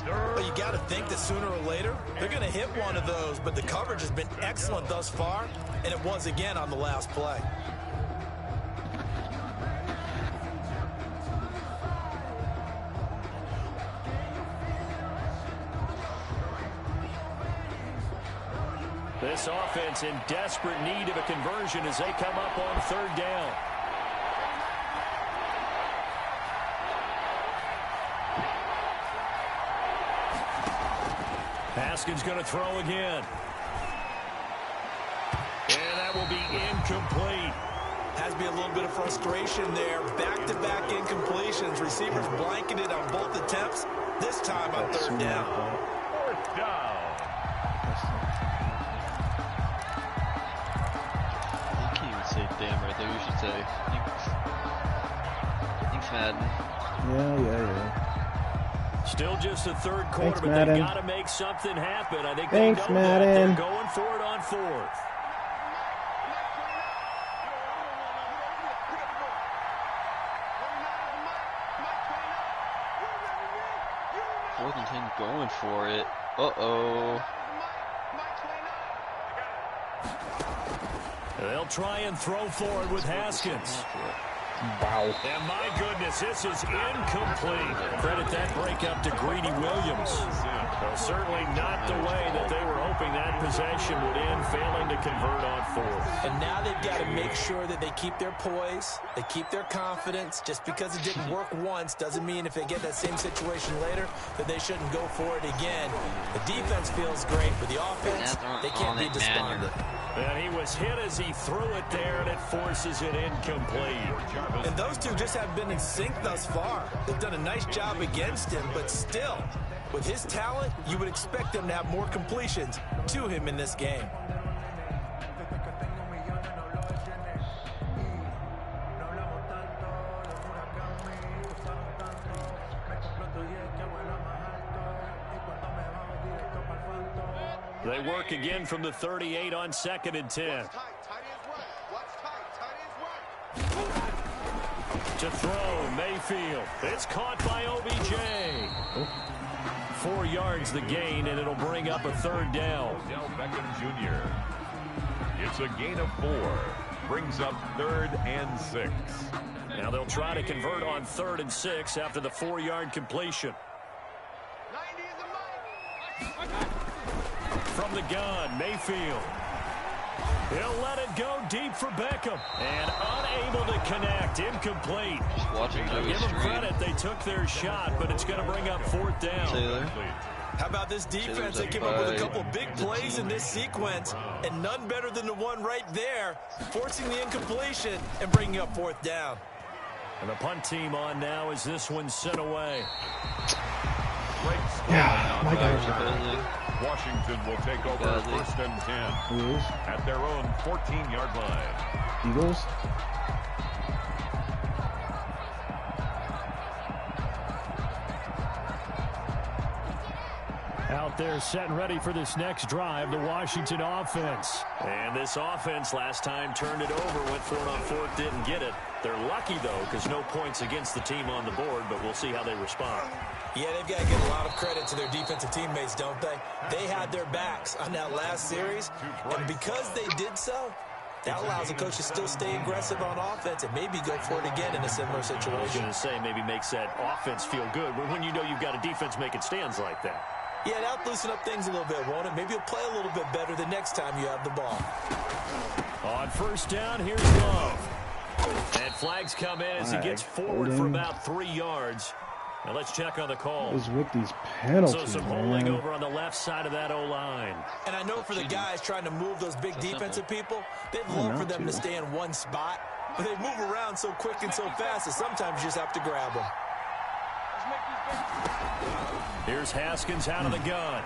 But you got to think that sooner or later, they're going to hit one of those. But the coverage has been excellent thus far. And it was again on the last play. This offense in desperate need of a conversion as they come up on third down. Haskins going to throw again. And that will be incomplete. Has to be a little bit of frustration there. Back-to-back incompletions. Receivers blanketed on both attempts. This time on third down. Fourth down. Damn right there, you should say. Thanks, Madden. Yeah. Still just the third quarter, Thanks, but Madden. they got to make something happen. I think Thanks, they know Madden. that. They're going for it on 4th. Fourth and 10 going for it. Uh-oh. They'll try and throw forward with Haskins. Wow. And my goodness, this is incomplete. Credit that breakup to Greedy Williams. Well, certainly not the way that they were hoping that possession would end, failing to convert on fourth. And now they've got to make sure that they keep their poise, they keep their confidence. Just because it didn't work once doesn't mean if they get that same situation later that they shouldn't go for it again. The defense feels great, but the offense, they can't be despondent. And he was hit as he threw it there, and it forces it incomplete. And those two just have been in sync thus far. They've done a nice job against him, but still, with his talent, you would expect them to have more completions to him in this game. They work again from the 38 on 2nd and 10. To throw, Mayfield. It's caught by OBJ. 4 yards the gain, and it'll bring up a 3rd down. Del Beckham Jr. It's a gain of 4. Brings up 3rd and 6. Now they'll try to convert on 3rd and 6 after the 4-yard completion. From the gun, Mayfield. He'll let it go deep for Beckham. And unable to connect. Incomplete. Just watching Give them credit. They took their shot, but it's going to bring up 4th down. How about this defense? They came up with a couple big plays in this sequence, and none better than the one right there, forcing the incompletion and bringing up 4th down. And the punt team on now as this one's sent away. Yeah, my God. Washington will take over 1st and 10 at their own 14-yard line. Eagles. Out there set and ready for this next drive, the Washington offense. And this offense last time turned it over, went for it on 4th, didn't get it. They're lucky, though, because no points against the team on the board, but we'll see how they respond. Yeah, they've got to give a lot of credit to their defensive teammates, don't they? They had their backs on that last series, and because they did so, that allows the coach to still stay aggressive on offense and maybe go for it again in a similar situation. I was going to say maybe makes that offense feel good when you know you've got a defense making stands like that. Yeah, that'll loosen up things a little bit, won't it? Maybe you'll play a little bit better the next time you have the ball. On 1st down, here's Love. And flags come in as he gets forward for about 3 yards. Now let's check on the call. What is with these penalties, So some holding over on the left side of that O-line. And I know for the guys trying to move those big defensive people, they'd love for them to stay in one spot. But they move around so quick and so fast that sometimes you just have to grab them. Here's Haskins out of the gun.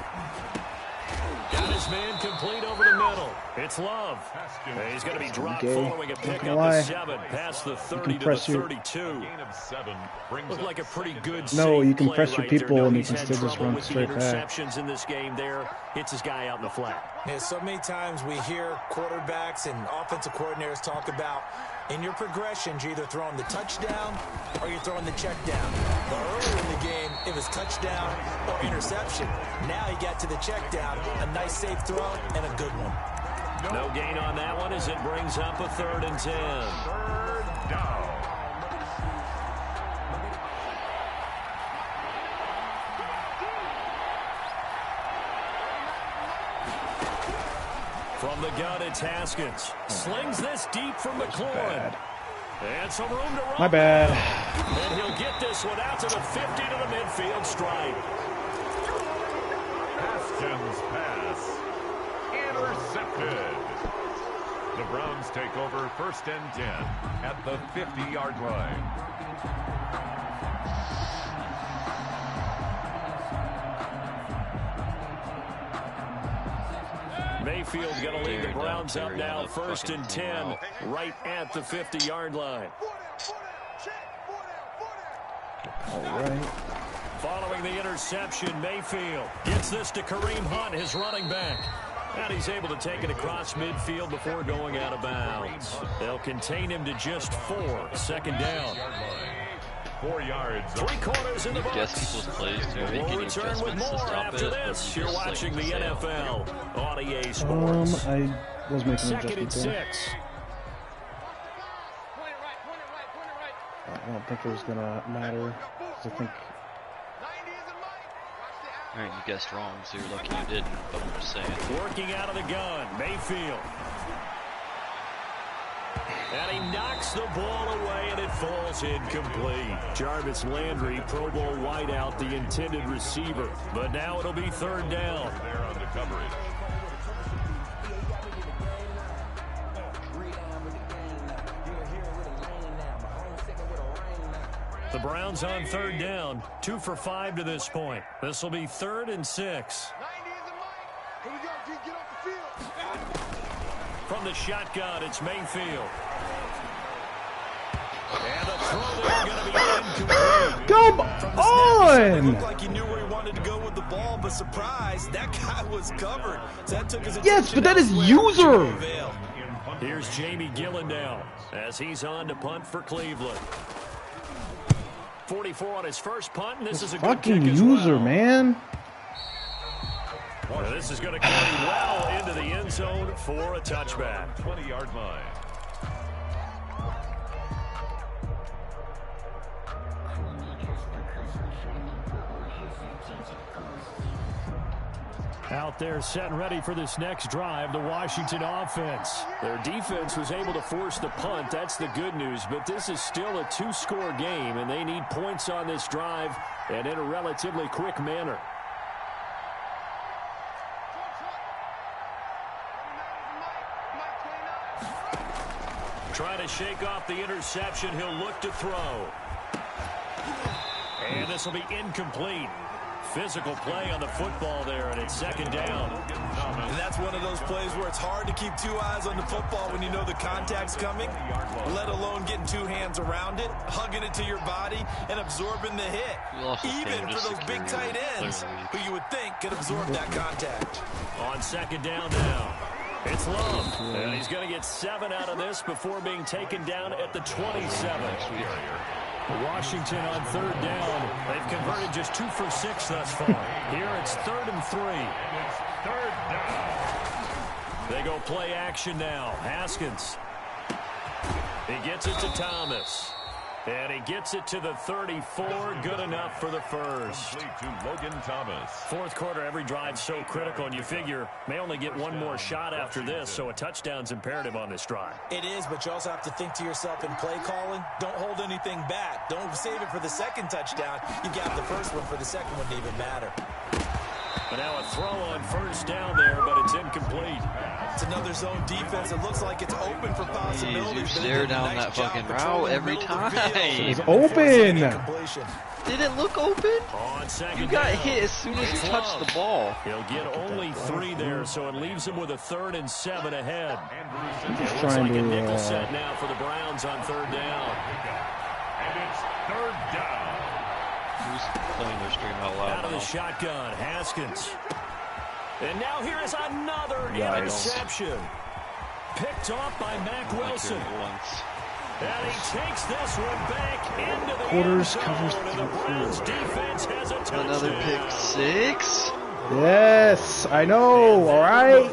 Got his man complete over the middle. It's Love. He's going to be dropped following a pickup of 7 past the 30 to the 32. Looked like a pretty good you can pressure right people there. and you He's can had still just trouble run with the straight back. interceptions in this game there. Hits his guy out in the flat. Yeah, so many times we hear quarterbacks and offensive coordinators talk about in your progressions, you're either throwing the touchdown or you're throwing the check down. But earlier in the game, it was touchdown or interception. Now he got to the check down, a nice safe throw, and a good one. No gain on that one as it brings up a 3rd and 10. 3rd down. From the gun, it's Haskins. Slings this deep from McLaurin. And some room to run. My bad. And he'll get this one out to the 50 to the midfield stripe. Haskins pass. Intercepted. The Browns take over 1st and 10 at the 50-yard line. Mayfield going to lead the Browns up now 1st and 10 right at the 50-yard line. All right. Following the interception, Mayfield gets this to Kareem Hunt, his running back. And he's able to take it across midfield before going out of bounds. They'll contain him to just 4. 2nd down. 4 yards. 3 quarters in the books. People's plays to make We'll any return with adjustments to more stop after it, this. or You're just, watching the sail. NFL on EA Sports. I was making an 2nd and adjustment there. 6. I don't think it was gonna matter. 'Cause I think. Alright, you guessed wrong, so you're lucky you didn't, but I'm just saying. Working out of the gun, Mayfield. And he knocks the ball away, and it falls incomplete. Jarvis Landry, Pro Bowl wideout, the intended receiver. But now it'll be third down. There on the coverage. The Browns on third down, 2 for 5 to this point. This will be 3rd and 6. From the shotgun, it's Mayfield. And the throw there going to be incomplete. Come on! It looked like he knew where he wanted to go with the ball, but surprise, that guy was covered. So that took his Yes, but that is user. Here's Jamie Gillendow as he's on to punt for Cleveland. 44 on his first punt, and this is a good kick Fucking as user, well. man. Well, this is going to carry well into the end zone for a touchback. 20-yard line. Out there set and ready for this next drive, the Washington offense. Their defense was able to force the punt. That's the good news, but this is still a 2-score game, and they need points on this drive and in a relatively quick manner. Trying to shake off the interception. He'll look to throw. And this will be incomplete. Physical play on the football there, and it's second down. And that's one of those plays where it's hard to keep 2 eyes on the football when you know the contact's coming, let alone getting 2 hands around it, hugging it to your body, and absorbing the hit. Even for those big tight ends who you would think could absorb that contact. On second down now, it's Love. And he's going to get 7 out of this before being taken down at the 27. Washington on third down. They've converted just 2 for 6 thus far. Here it's 3rd and 3. Third down. They go play action now. Haskins. He gets it to Thomas. And he gets it to the 34. Good enough for the first. Complete to Logan Thomas. Fourth quarter, every drive's so critical, and you figure may only get one more shot after this, so a touchdown's imperative on this drive. It is, but you also have to think to yourself in play calling, don't hold anything back. Don't save it for the second touchdown. You got the first one for the second one to even matter. But now a throw on first down there, but it's incomplete. It's another zone defense. It looks like it's open for possibilities. You stare down that fucking route every time. It's open. Did it look open? On second You got down, hit as soon as you touched the ball. He'll get only 3 there, so it leaves him with a 3rd and 7 ahead. It looks trying like a to, nickel set now for the Browns on third down. And it's third down. Who's playing their stream out loud Out of the now? shotgun, Haskins. And now here is another interception. Picked off by Mack Wilson. And he takes this one back into the Quarters, end covers, zone, and the Browns defense has a touchdown. Another pick 6? Yes, I know, all right?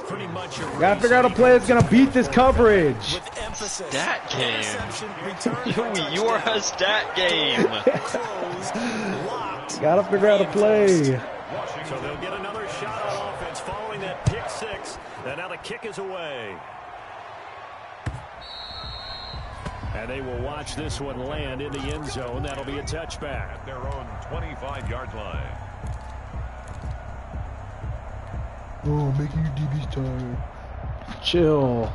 Gotta figure out a play that's gonna beat this coverage. With emphasis. Stat game. Interception, return for touchdown. You are a stat game. Closed, locked. Gotta figure out a play. So they'll get another shot on offense following that pick 6. And now the kick is away. And they will watch this one land in the end zone. That'll be a touchback. At their own 25-yard line. Oh, making your DBs tired. Chill.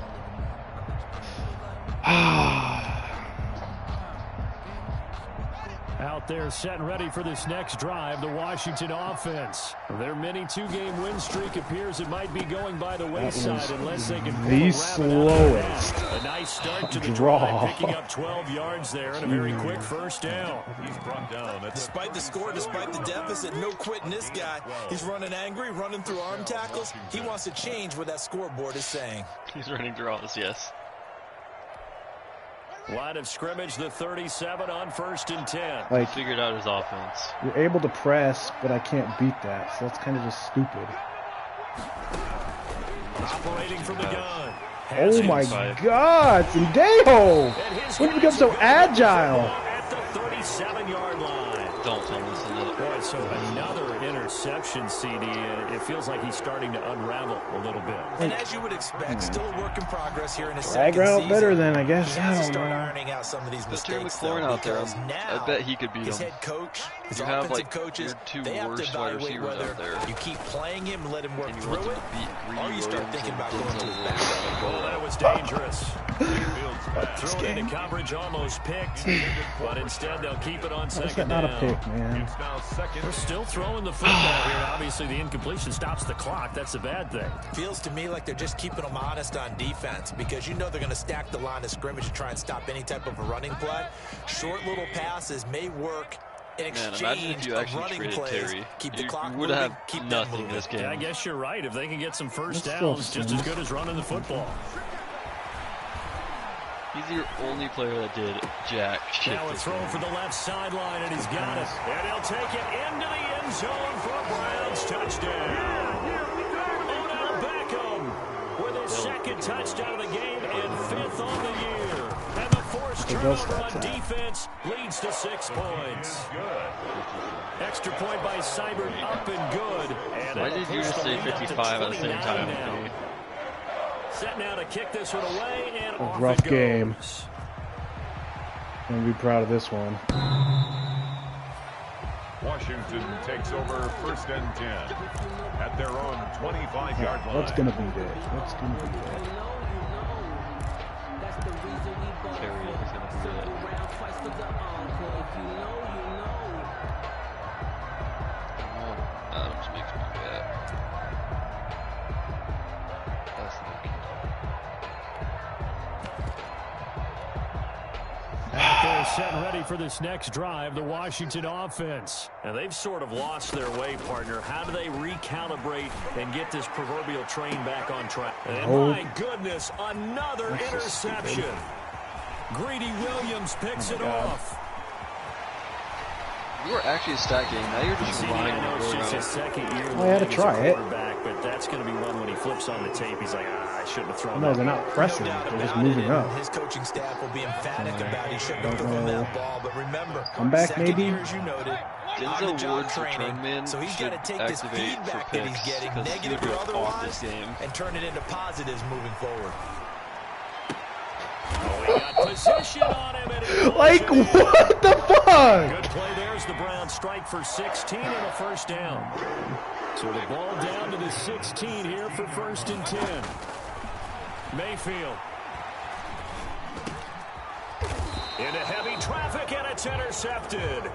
Out there set and ready for this next drive, the Washington offense. Their mini 2-game win streak appears it might be going by the wayside unless they can pull the a slowest a nice start to the draw. drive, picking up 12 yards there and a very quick first down. He's brought down. Despite the score, despite the deficit, no quitting this guy. He's running angry, running through arm tackles. He wants to change what that scoreboard is saying. He's running draws, yes. Line of scrimmage, the 37 on 1st and 10. Like, Figured out his offense. you're able to press, but I can't beat that, so that's kind of just stupid. Operating from the gun. Oh my God, Sendejo! When did you become so agile? At 37-yard line. Don't tell me this is it. Boy, so another interception, CD. It feels like he's starting to unravel a little bit. And as you would expect, still a work in progress here in his Drag second route season. better than, I guess. He I has to don't start know. ironing out some of these There's Terry mistakes, McLaurin though, out there. because now I bet he could beat his him. head coach, his You have, offensive like, coaches, your two they have to worst wide evaluate receivers whether out there. you keep playing him and let him work And you through want them it, to beat Greedy or you start Williams thinking and about going to his Denzel back. Oh, that was dangerous. Thrown into coverage, almost picked, but instead they'll keep it on How's that second not a down. pick, man? It's now second. They're still throwing the football here. Obviously, the incompletion stops the clock. That's a bad thing. Feels to me like they're just keeping them honest on defense because you know they're going to stack the line of scrimmage to try and stop any type of a running play. Short little passes may work in Man, imagine exchange if you of actually running traded plays. Terry. Keep the You clock would moving, have keep them nothing moving. this game. Yeah, I guess you're right. If they can get some first That's downs, still just as good as running the football. He's your only player that did jack shit Now a this throw game. for the left sideline, and he's got it. And he'll take it into the end zone for a Browns touchdown. Odell Beckham with his second touchdown of the game and fifth on the year. And the forced turnover on defense leads to 6 points. Extra point by Seibert up and good. And Why it'll did you push just the say lead up to 55 at the same 29 time? now. Set now to kick this one away, and off rough it goes. game. I'm going to be proud of this one. Washington takes over first and 10 at their own 25-yard line. What's going to be there? What's going to be there? Terry is going to do it. Adams makes me mad. That's the key. They're set and ready for this next drive, the Washington offense. And they've sort of lost their way, partner. How do they recalibrate and get this proverbial train back on track? And my goodness, another interception. Greedy Williams picks it off. You were actually a stat game. Now you're just relying on it's the just his around. second year. I had to try it. But that's going to be one when he flips on the tape. He's like, I shouldn't have thrown No, that. they're not pressing. No doubt They're just about moving it, up. and his coaching staff will be emphatic about he shouldn't have thrown that ball. But remember, Come back, second maybe? year, as you noted, Denzel on-the-job Ward's training, return man so he's got to should take this activate feedback for that he's picks, getting, 'cause he negative would or go off otherwise, this game. and turn it into positives moving forward. Oh, he got position on him. And he Like, pulls it in. what the fuck? Good play. There's the Browns strike for 16 and a first down. So the ball down to the 16 here for first and 10. Mayfield. Into heavy traffic, and it's intercepted.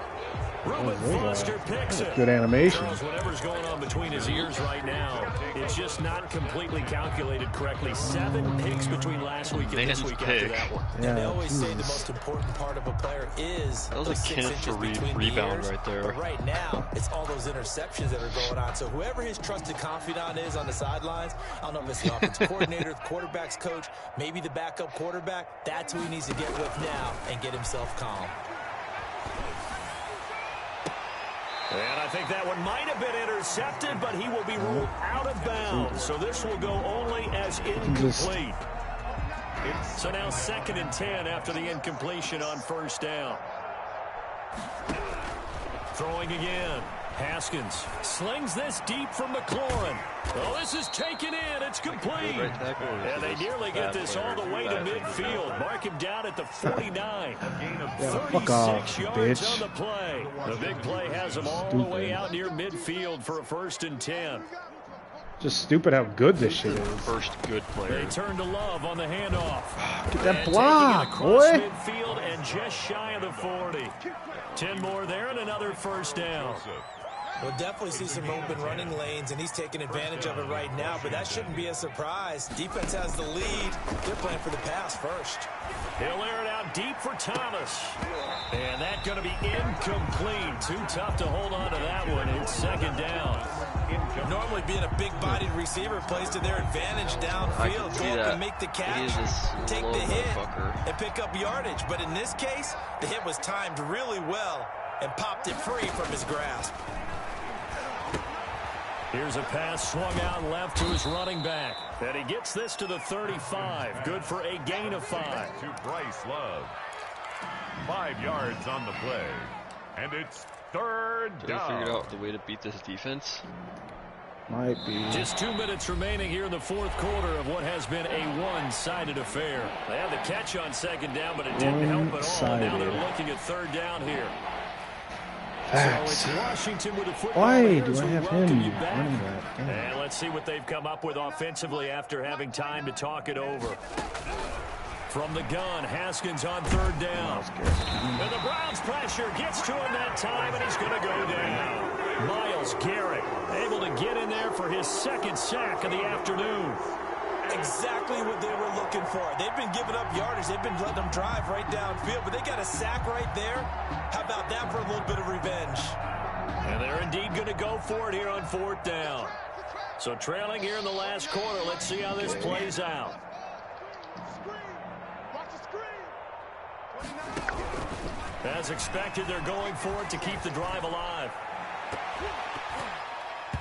Reuben Foster picks it. Good animation. Charles, whatever's going on between his ears right now, it's just not completely calculated correctly. 7 picks between last week and this Man's week after pick. that one. And they Yeah, always say the Jesus. most important part of a player is That was those a 6 Kenneth inches Fareed between the rebound ears. right there. But right now, it's all those interceptions that are going on. So whoever his trusted confidant is on the sidelines, I don't know if it's the offensive coordinator, the quarterback's coach, maybe the backup quarterback, that's who he needs to get with now and get himself calm. And I think that one might have been intercepted, but he will be ruled out of bounds. So this will go only as incomplete. So now 2nd and 10 after the incompletion on first down. Throwing again. Haskins slings this deep from McLaurin. Oh, this is taken in. It's complete. And they nearly get this all the way to midfield. Mark him down at the 49. Fuck off, 36 yards bitch. on the play. The big play has them all the way out near midfield for a 1st and 10. Just stupid how good this shit is. First good player. They turn to Love on the handoff. Get that And block, taking it across boy. midfield and just shy of the 40. 10 more there and another first down. We'll definitely see some open running lanes, and he's taking advantage of it right now, but that shouldn't be a surprise. Defense has the lead. They're playing for the pass first. He'll air it out deep for Thomas. And that's going to be incomplete. Too tough to hold on to that one. It's 2nd down. Normally being a big-bodied receiver plays to their advantage downfield. Go up and make the catch, take the hit, and pick up yardage. But in this case, the hit was timed really well and popped it free from his grasp. Here's a pass swung out left to his running back. And he gets this to the 35. Good for a gain of 5. To Bryce Love. 5 yards on the play. And it's third Did we down. figured out the way to beat this defense? Might be. Just 2 minutes remaining here in the fourth quarter of what has been a one-sided affair. They had the catch on second down, but it didn't help at all. Now they're looking at third down here. Facts. So it's Washington with the football. Why do I have him running that? Damn. And let's see what they've come up with offensively after having time to talk it over. From the gun, Haskins on third down. And the Browns pressure gets to him that time, and he's going to go down. Myles Garrett able to get in there for his second sack of the afternoon. Exactly what they were looking for. They've been giving up yardage. They've been letting them drive right downfield, but they got a sack right there. How about that for a little bit of revenge? And they're indeed going to go for it here on fourth down. So trailing here in the last quarter. Let's see how this plays out. As expected, they're going for it to keep the drive alive.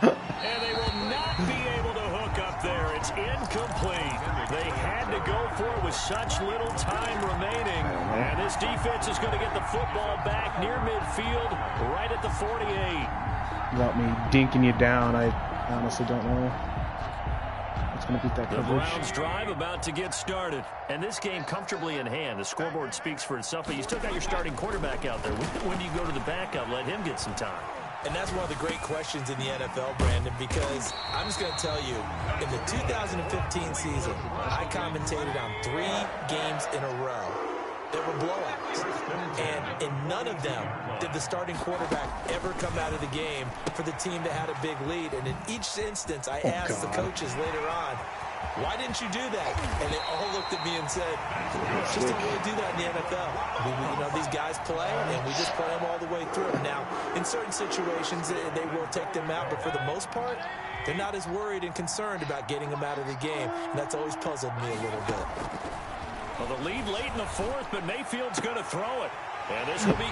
And they will not be able to hook up there. It's incomplete. They had to go for it with such little time remaining. And this defense is going to get the football back near midfield, right at the 48. Without me dinking you down, I honestly don't know. It's going to beat that coverage. The Browns drive about to get started. And this game comfortably in hand. The scoreboard speaks for itself, but you still got your starting quarterback out there. When do you go to the backup? Let him get some time. And that's one of the great questions in the NFL, Brandon, because I'm just going to tell you, in the 2015 season, I commentated on 3 games in a row that were blowouts. And in none of them did the starting quarterback ever come out of the game for the team that had a big lead. And in each instance, I asked the coaches later on, why didn't you do that? And they all looked at me and said, just don't really do that in the NFL. You know, these guys play, and we just play them all the way through. Now, in certain situations, they will take them out, but for the most part, they're not as worried and concerned about getting them out of the game. And that's always puzzled me a little bit. Well, the lead late in the fourth, but Mayfield's going to throw it. And this will be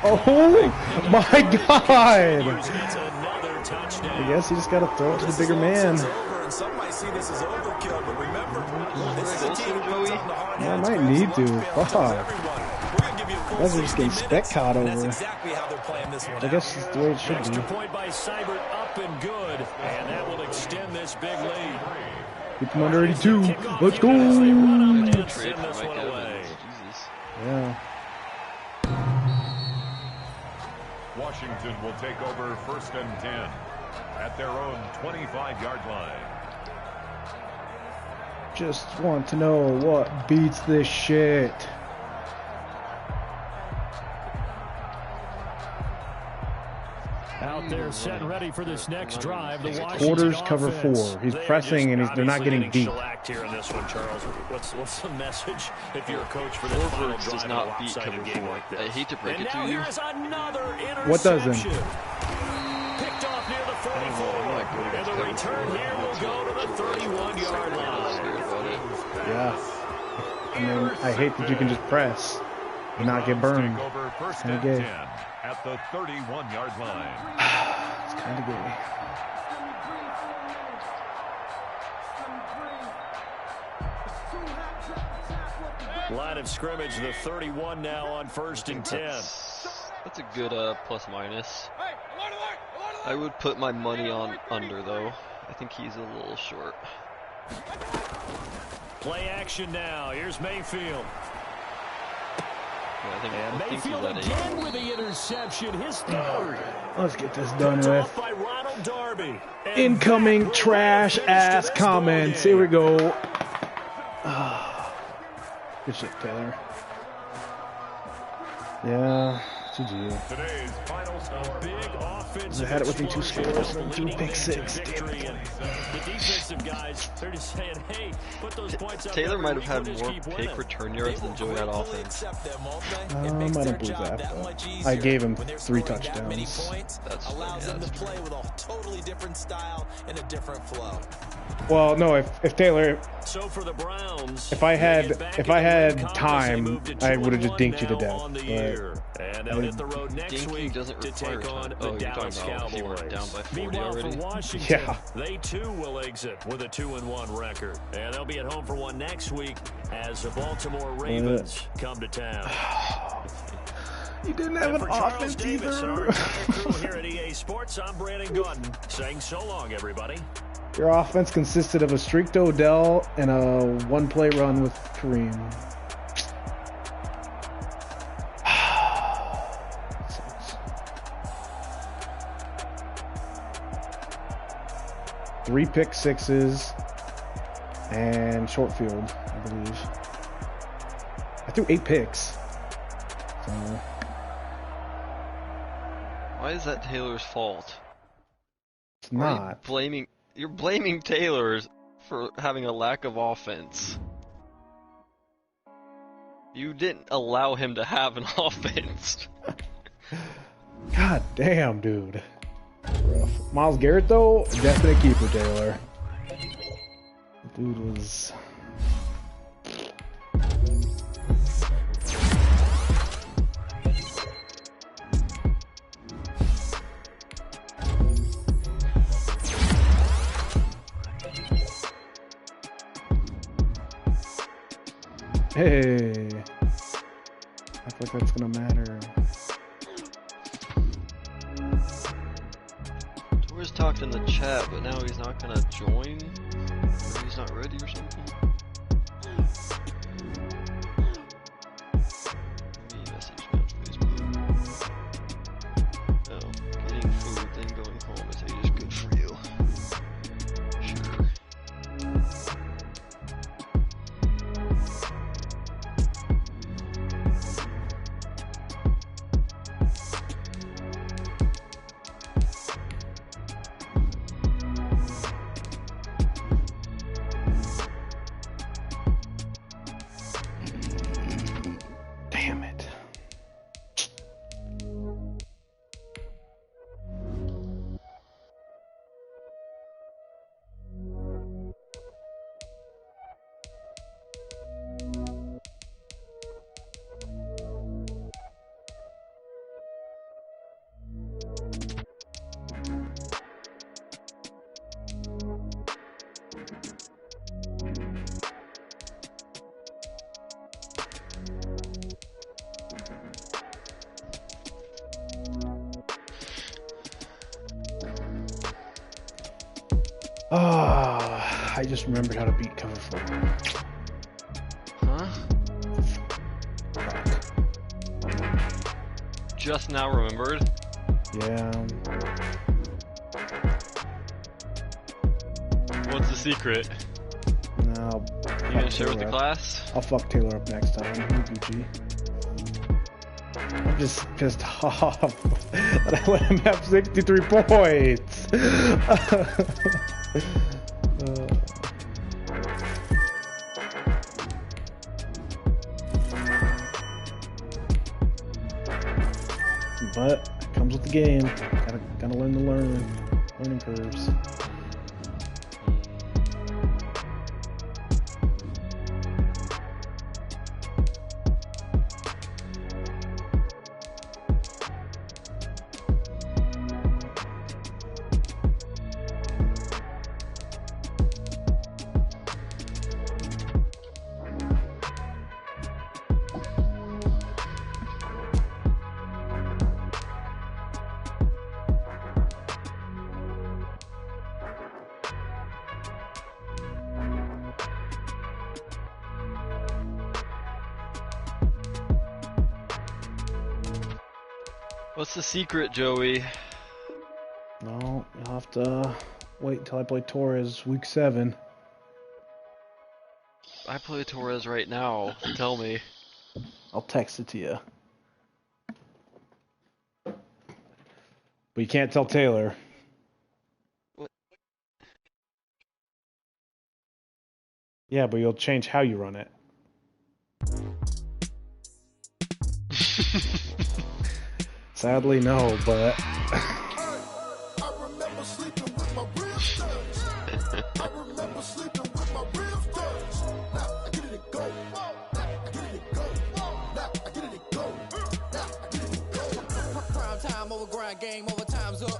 my God! Another touchdown. I guess you just got to throw it to the bigger man. And some might see this as overkill, but remember, this is a team that puts on the hard I hats. might need to. Fuck. We're going to give you a full Guys are just getting 60 spec minutes, caught and that's over. exactly how they're playing this one I guess it's the way it should Extra be. point by Seibert, up and good, and that will extend this big lead. Keep them under 82. Let's go! Trade for Mike Evans. Jesus. Yeah. Washington will take over 1st and 10 at their own 25-yard line. Just want to know what beats this shit. Out there set and ready for this next drive. The Washington Quarters cover offense. 4. He's They're pressing just and they're not obviously getting deep. shellacked here in this one, Charles. What's the message if you're a coach for this Four final verts drive does in a not beat lopsided cover game 4. like this? I hate to break And it to now you. here's another interception. What doesn't? Picked off near the 44. And the return here will go to the 31-yard line. Yeah. And then I hate that you can just press and not get burned. Take over 1st Kinda and gay. 10 at the 31-yard line. It's kind of gay. Line of scrimmage, the 31 now on 1st and 10. That's a good plus minus. I would put my money on under though. I think he's a little short. Play action now. Here's Mayfield. Yeah, I And think he's Mayfield at 8. again with the interception. His third. Let's get this done Picked with. off by Ronald Darby. And Incoming that will trash finish ass the best ball comments. game. Here we go. Good shit, Taylor. Yeah, GG. Today's final score. Big offensive I had it within 2 explosion scores and 2 leading pick into 6. victory. And the defensive guys, they're just saying, hey, put those points up. Taylor every might have week, had we'll just more keep pick winning. return yards than Joey had offense. I don't believe that. I gave him 3 touchdowns. That's allows them to play with a totally different style and a different flow. Well, no, if Taylor, So for the Browns, if I had time, I would have just 2-1 dinked you to now death. on the But year. And they'll hit the road next Dinking week doesn't to require take on time. the Oh, you're talking Dallas about if you were Cowboys. down by 40 Meanwhile, already? for Washington, Yeah. they too will exit with a 2-1 record. And they'll be at home for one next week as the Baltimore Ravens come to town. You didn't have And an for Charles offense Davis and our either. entire crew here at EA Sports, I'm Brandon Gordon saying so long, everybody. Your offense consisted of a streak to Odell and a one-play run with Kareem. Three pick sixes and short field, I believe. I threw 8 picks. So. Why is that Taylor's fault? It's not. You're blaming Taylor for having a lack of offense. You didn't allow him to have an offense. God damn, dude. Rough. Myles Garrett, though, definite keeper, Taylor. Dude was... Hey, I think that's gonna matter. Torres talked in the chat, but now he's not gonna join? Or he's not ready or something? Let me message him on Facebook. Oh, getting food, then going home is age good for you. Sure. Damn it. I just remembered how to beat cover 4. Huh? Just now remembered? Yeah. What's the secret? No. You gonna share with the class? I'll fuck Taylor up next time. Gucci. I'm just pissed off that I let him have 63 points. But it comes with the game. Gotta learn to learning curves. What's the secret, Joey? No, you'll have to wait until I play Torres week 7. I play Torres right now. Tell me. I'll text it to you. But you can't tell Taylor. What? Yeah, but you'll change how you run it. Sadly, no, but... Prime time over grind game, over time's up.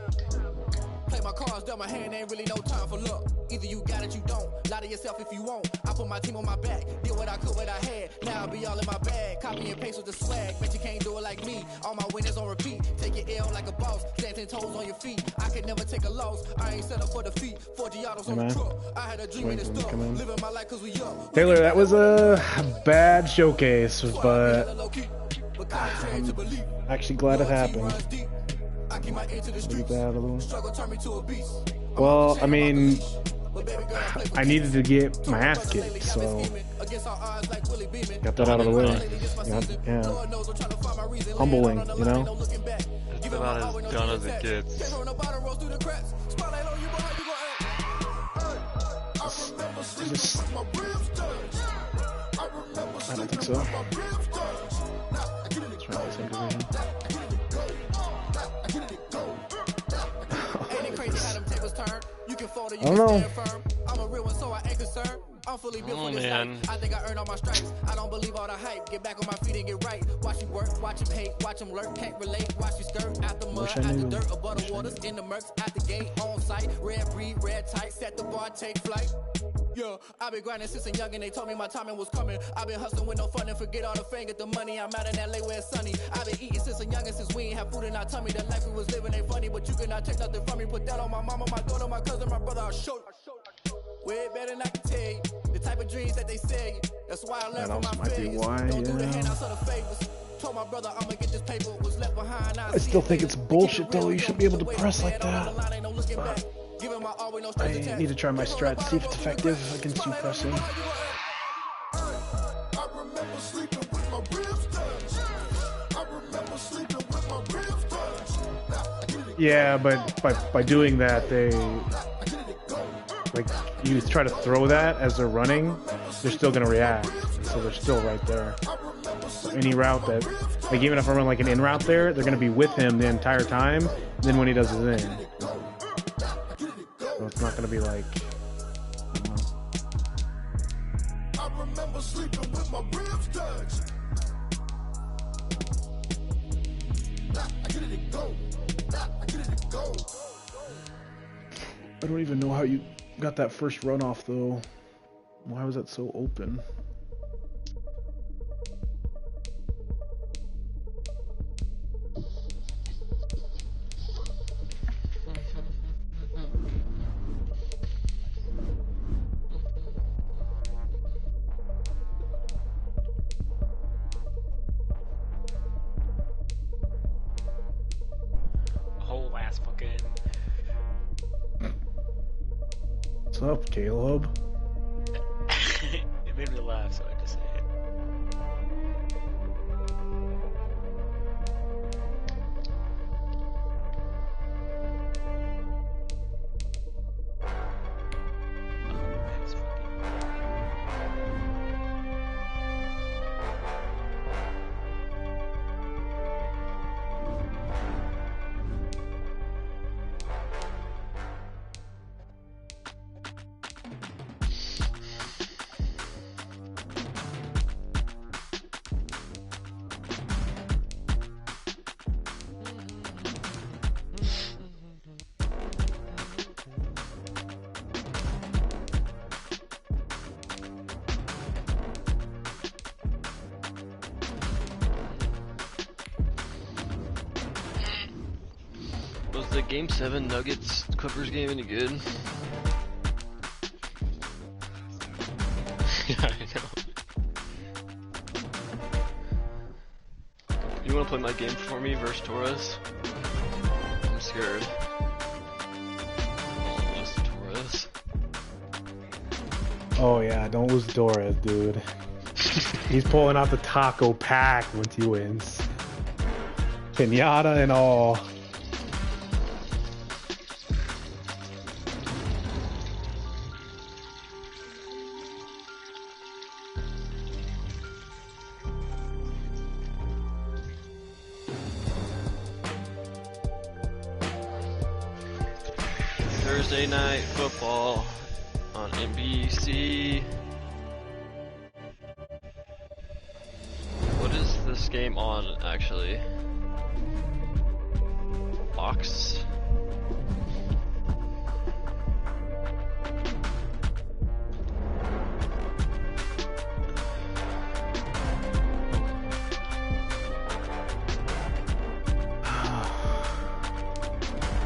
Play my cards dealt my hand, ain't really no time for luck. Either you got it, you don't. Lie to yourself if you won't. I put my team on my back, did what I could, what I had. Now I be all in my bag, copy and paste with the swag. Bet you can't do it like me. All my winners on repeat. Take your L like a boss, stand 10 toes on your feet. I could never take a loss. I ain't set up for defeat. 40 autos on the truck. I had a dream in this stuff. Living my life cause we up. Taylor, that was a bad showcase, but I'm actually glad it happened. Get that out of the way. Well, I mean, I needed to get my ass kicked, so got that out of the way. Yeah. Humbling, you know? It's about as done as it gets. I don't think so. Let's try the same division. I don't know. Oh man. I think I earned all my stripes. I don't believe all the hype. Get back on my feet and get right. Watch you work, watch him hate, watch him lurk, can't relate. Watch you skirt out the mud, out the dirt, above the waters, in the murks, at the gate, on site. Red breed, red tight, set the bar, take flight. Yeah, I've been grinding since a youngin', they told me my timing was coming. I've been hustling with no fun and forget all the fame, get the money. I'm out in LA where it's sunny. I've been eating since a youngin', since we ain't have food in our tummy. The life we was living ain't funny, but you cannot take nothing from me. Put that on my mama, my daughter, my cousin, my brother, I'll show you. Way better than I can tell you. The type of dreams that they sell you. That's why I learned from my failures. Don't do the handouts or the favors. Told my brother I'ma get this paper, was left behind. I still think it's bullshit though. You should be able to press like that. I need to try my strat, see if it's effective against you pressing. Yeah, but by doing that, they like you try to throw that as they're running, they're still gonna react, so they're still right there. So any route that, like even if I run like an in route there, they're gonna be with him the entire time. Then when he does his in, so it's not gonna be like. I remember sleeping with my ribs touched. I get it go. I get it go. I don't even know how you got that first run off though. Why was that so open? What's up, Caleb? It made me laugh, so I had to say it. Was the Game 7 Nuggets Clippers game any good? Yeah, I know. You wanna play my game for me versus Torres? I'm scared. Oh, lose to Torres. Oh yeah, don't lose Torres, dude. He's pulling out the taco pack once he wins. Pinata and all. Thursday night football on NBC. What is this game on, actually? Fox?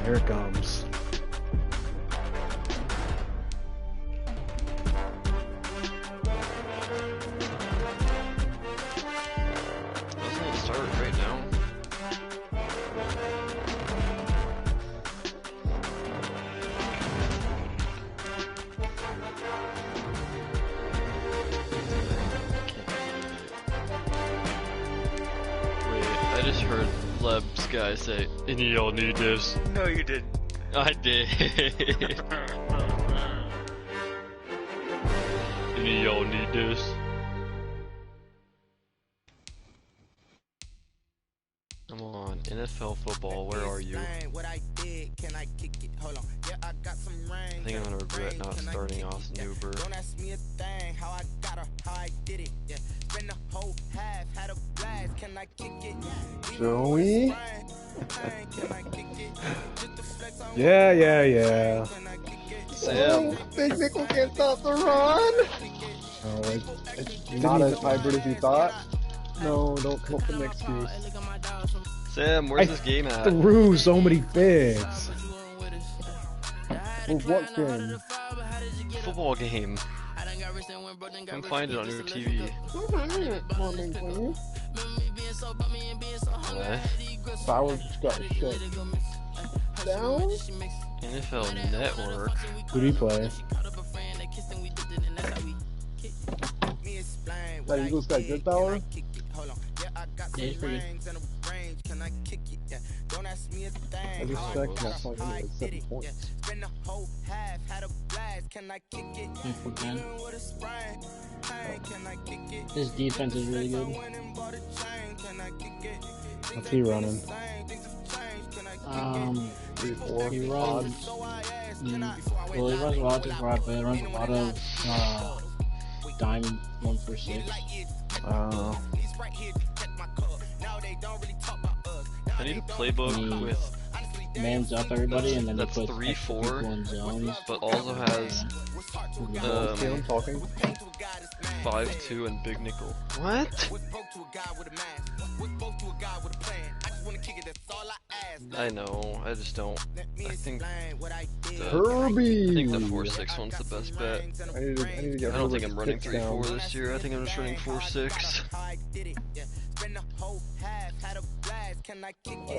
Here it comes. Doesn't it start right now? I just heard Leb's guy say, "Any of y'all need this?" No, you didn't. I did. Any of y'all need this? Come on, NFL football, where are you? I think I'm gonna regret not starting Austin Hooper. Don't ask me a thing, how I got her, how I did it. Yeah, spend the whole half, had a blast. Can I kick it? Joey? Yeah. Sam. Big Nickel can't stop the run! Oh, It's not as hybrid as you thought. No, don't come up with an excuse. Sam, where's this game at? Threw so many bigs. Well, what game? Football game. Come find it on your TV. What? Bauer just got shut down? NFL Network. Who do you play? That Eagles got good Bauer? Yeah, he's pretty I respect my son anyway, 7 points. His defense is really good. What's he running? 3-4. He runs. Well, he runs a lot of different, but he runs a lot of diamond 146. I need a playbook with mans up everybody, and then that's he puts 3-4, in zones. but also has I'm talking. 5-2 and big nickel. What? I know. I just don't. I think Herbie. I think the 4-6 one's the best bet. I need to get I don't think Herbert's I'm running kicks down. 3-4 this year. I think I'm just running 4-6. Why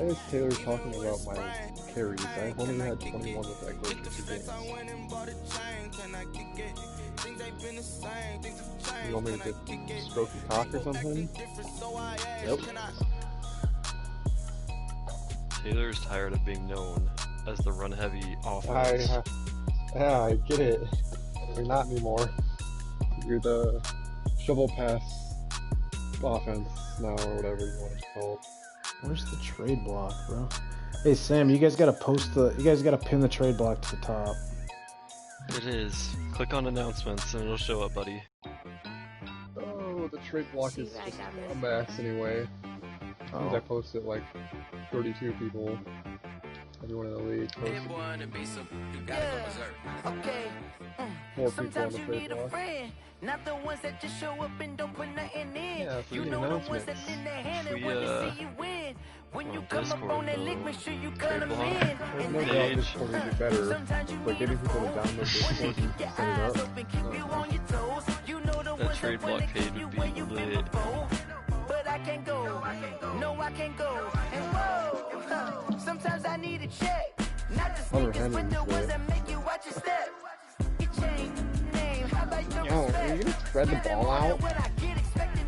is Taylor talking about my carries? I only had 21 with that glitch for 2 games. You want me to get stroke and cock or something? Yep. Taylor's tired of being known as the run-heavy offense. Yeah, I get it. You're not anymore. You're the shovel pass offense now, or whatever you want to call it. Where's the trade block, bro? Hey Sam, you guys gotta pin the trade block to the top. It is. Click on announcements and it'll show up, buddy. Oh, the trade block is just a mess anyway. I posted like 32 people. Everyone in the league posted. More people on the trade block. Not the ones that just show up and don't put nothing in. Yeah, you know the ones that lend their hand and want to see you win. When you come up on that lick, make sure you cut them in. There's no doubt this one will be better, but getting people to download this course and set it up. That trade block page would be lit. But I can't go. No, I can't go. And whoa, sometimes I need a check. Not the sneakers, but the ones that make you watch your step. Yo, are you gonna spread the ball out?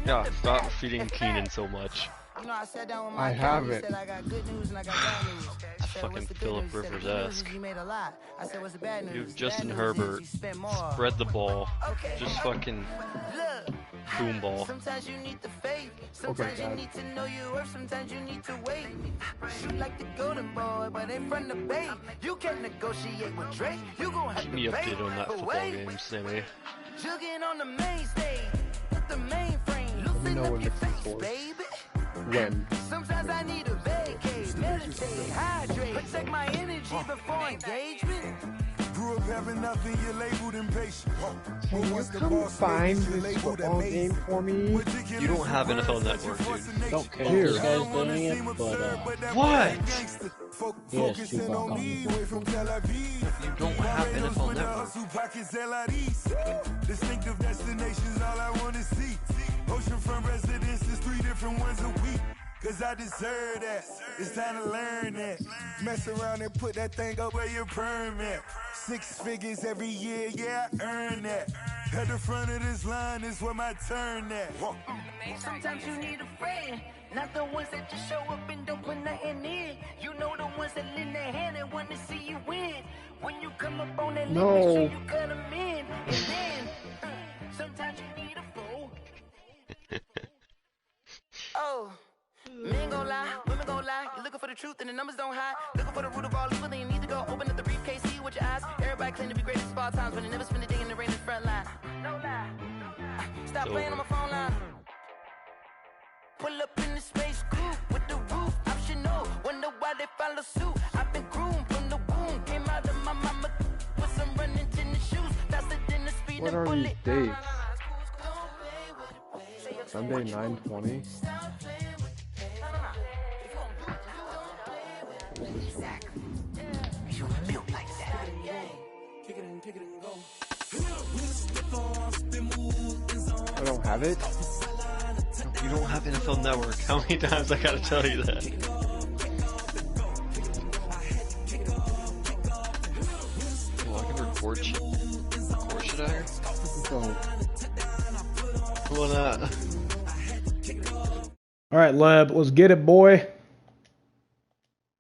Yeah, stop feeding Keenan so much. I haven't. It's fucking Phillip Rivers-esque. You've Justin Herbert, spread the ball, just fucking boom ball. Sometimes you need the faith. Sometimes you need to know your worth. Sometimes you need to wait. You like the golden boy, but ain't from the bay. You can't negotiate with Drake. You gon' have Keep me to pay. updated on that football game, Sammy. Jugging on the main stage, with the mainframe. Let me Loosen know up when your this is face, for. baby. When? Sometimes I need a vacate, meditate, hydrate, protect my energy before engagement. Grew having nothing, you're labeled impatient. Can you come find this football game for me? You don't have NFL Network, dude. Don't care if this guy's doing it, but What? yes, you got on. You don't have NFL Network. Distinctive destinations, all I wanna see. Oceanfront residences, 3 different ones a week. Cause I deserve that. It's time to learn that. Mess around and put that thing up where your permit. 6 figures every year, yeah, I earn that. At the front of this line is where my turn at. Sometimes you need a friend, not the ones that just show up and don't put nothing in. You know the ones that lend their hand and want to see you win. When you come up on that limit, make sure you cut them in. And then, sometimes you need a fool. Oh. Men gon' lie, women gon' lie. You're looking for the truth and the numbers don't hide. Looking for the root of all evil, then you need to go open up the briefcase, see with your eyes. Everybody claim to be greatest of all times, but they never spend a day in the rain in the front line. No lie. Stop playing on my phone line. Pull up in the space coupe with the roof optional. Wonder why they follow suit. I've been groomed from the womb. Came out of my mama with some running tennis shoes. Faster than the speed What of are bullet. these dates? Sunday 9/20. I don't have it. You don't have NFL Network. How many times I gotta tell you that? Well, I can record shit. Record shit out here? Don't. Why not? All right, Leb, let's get it, boy.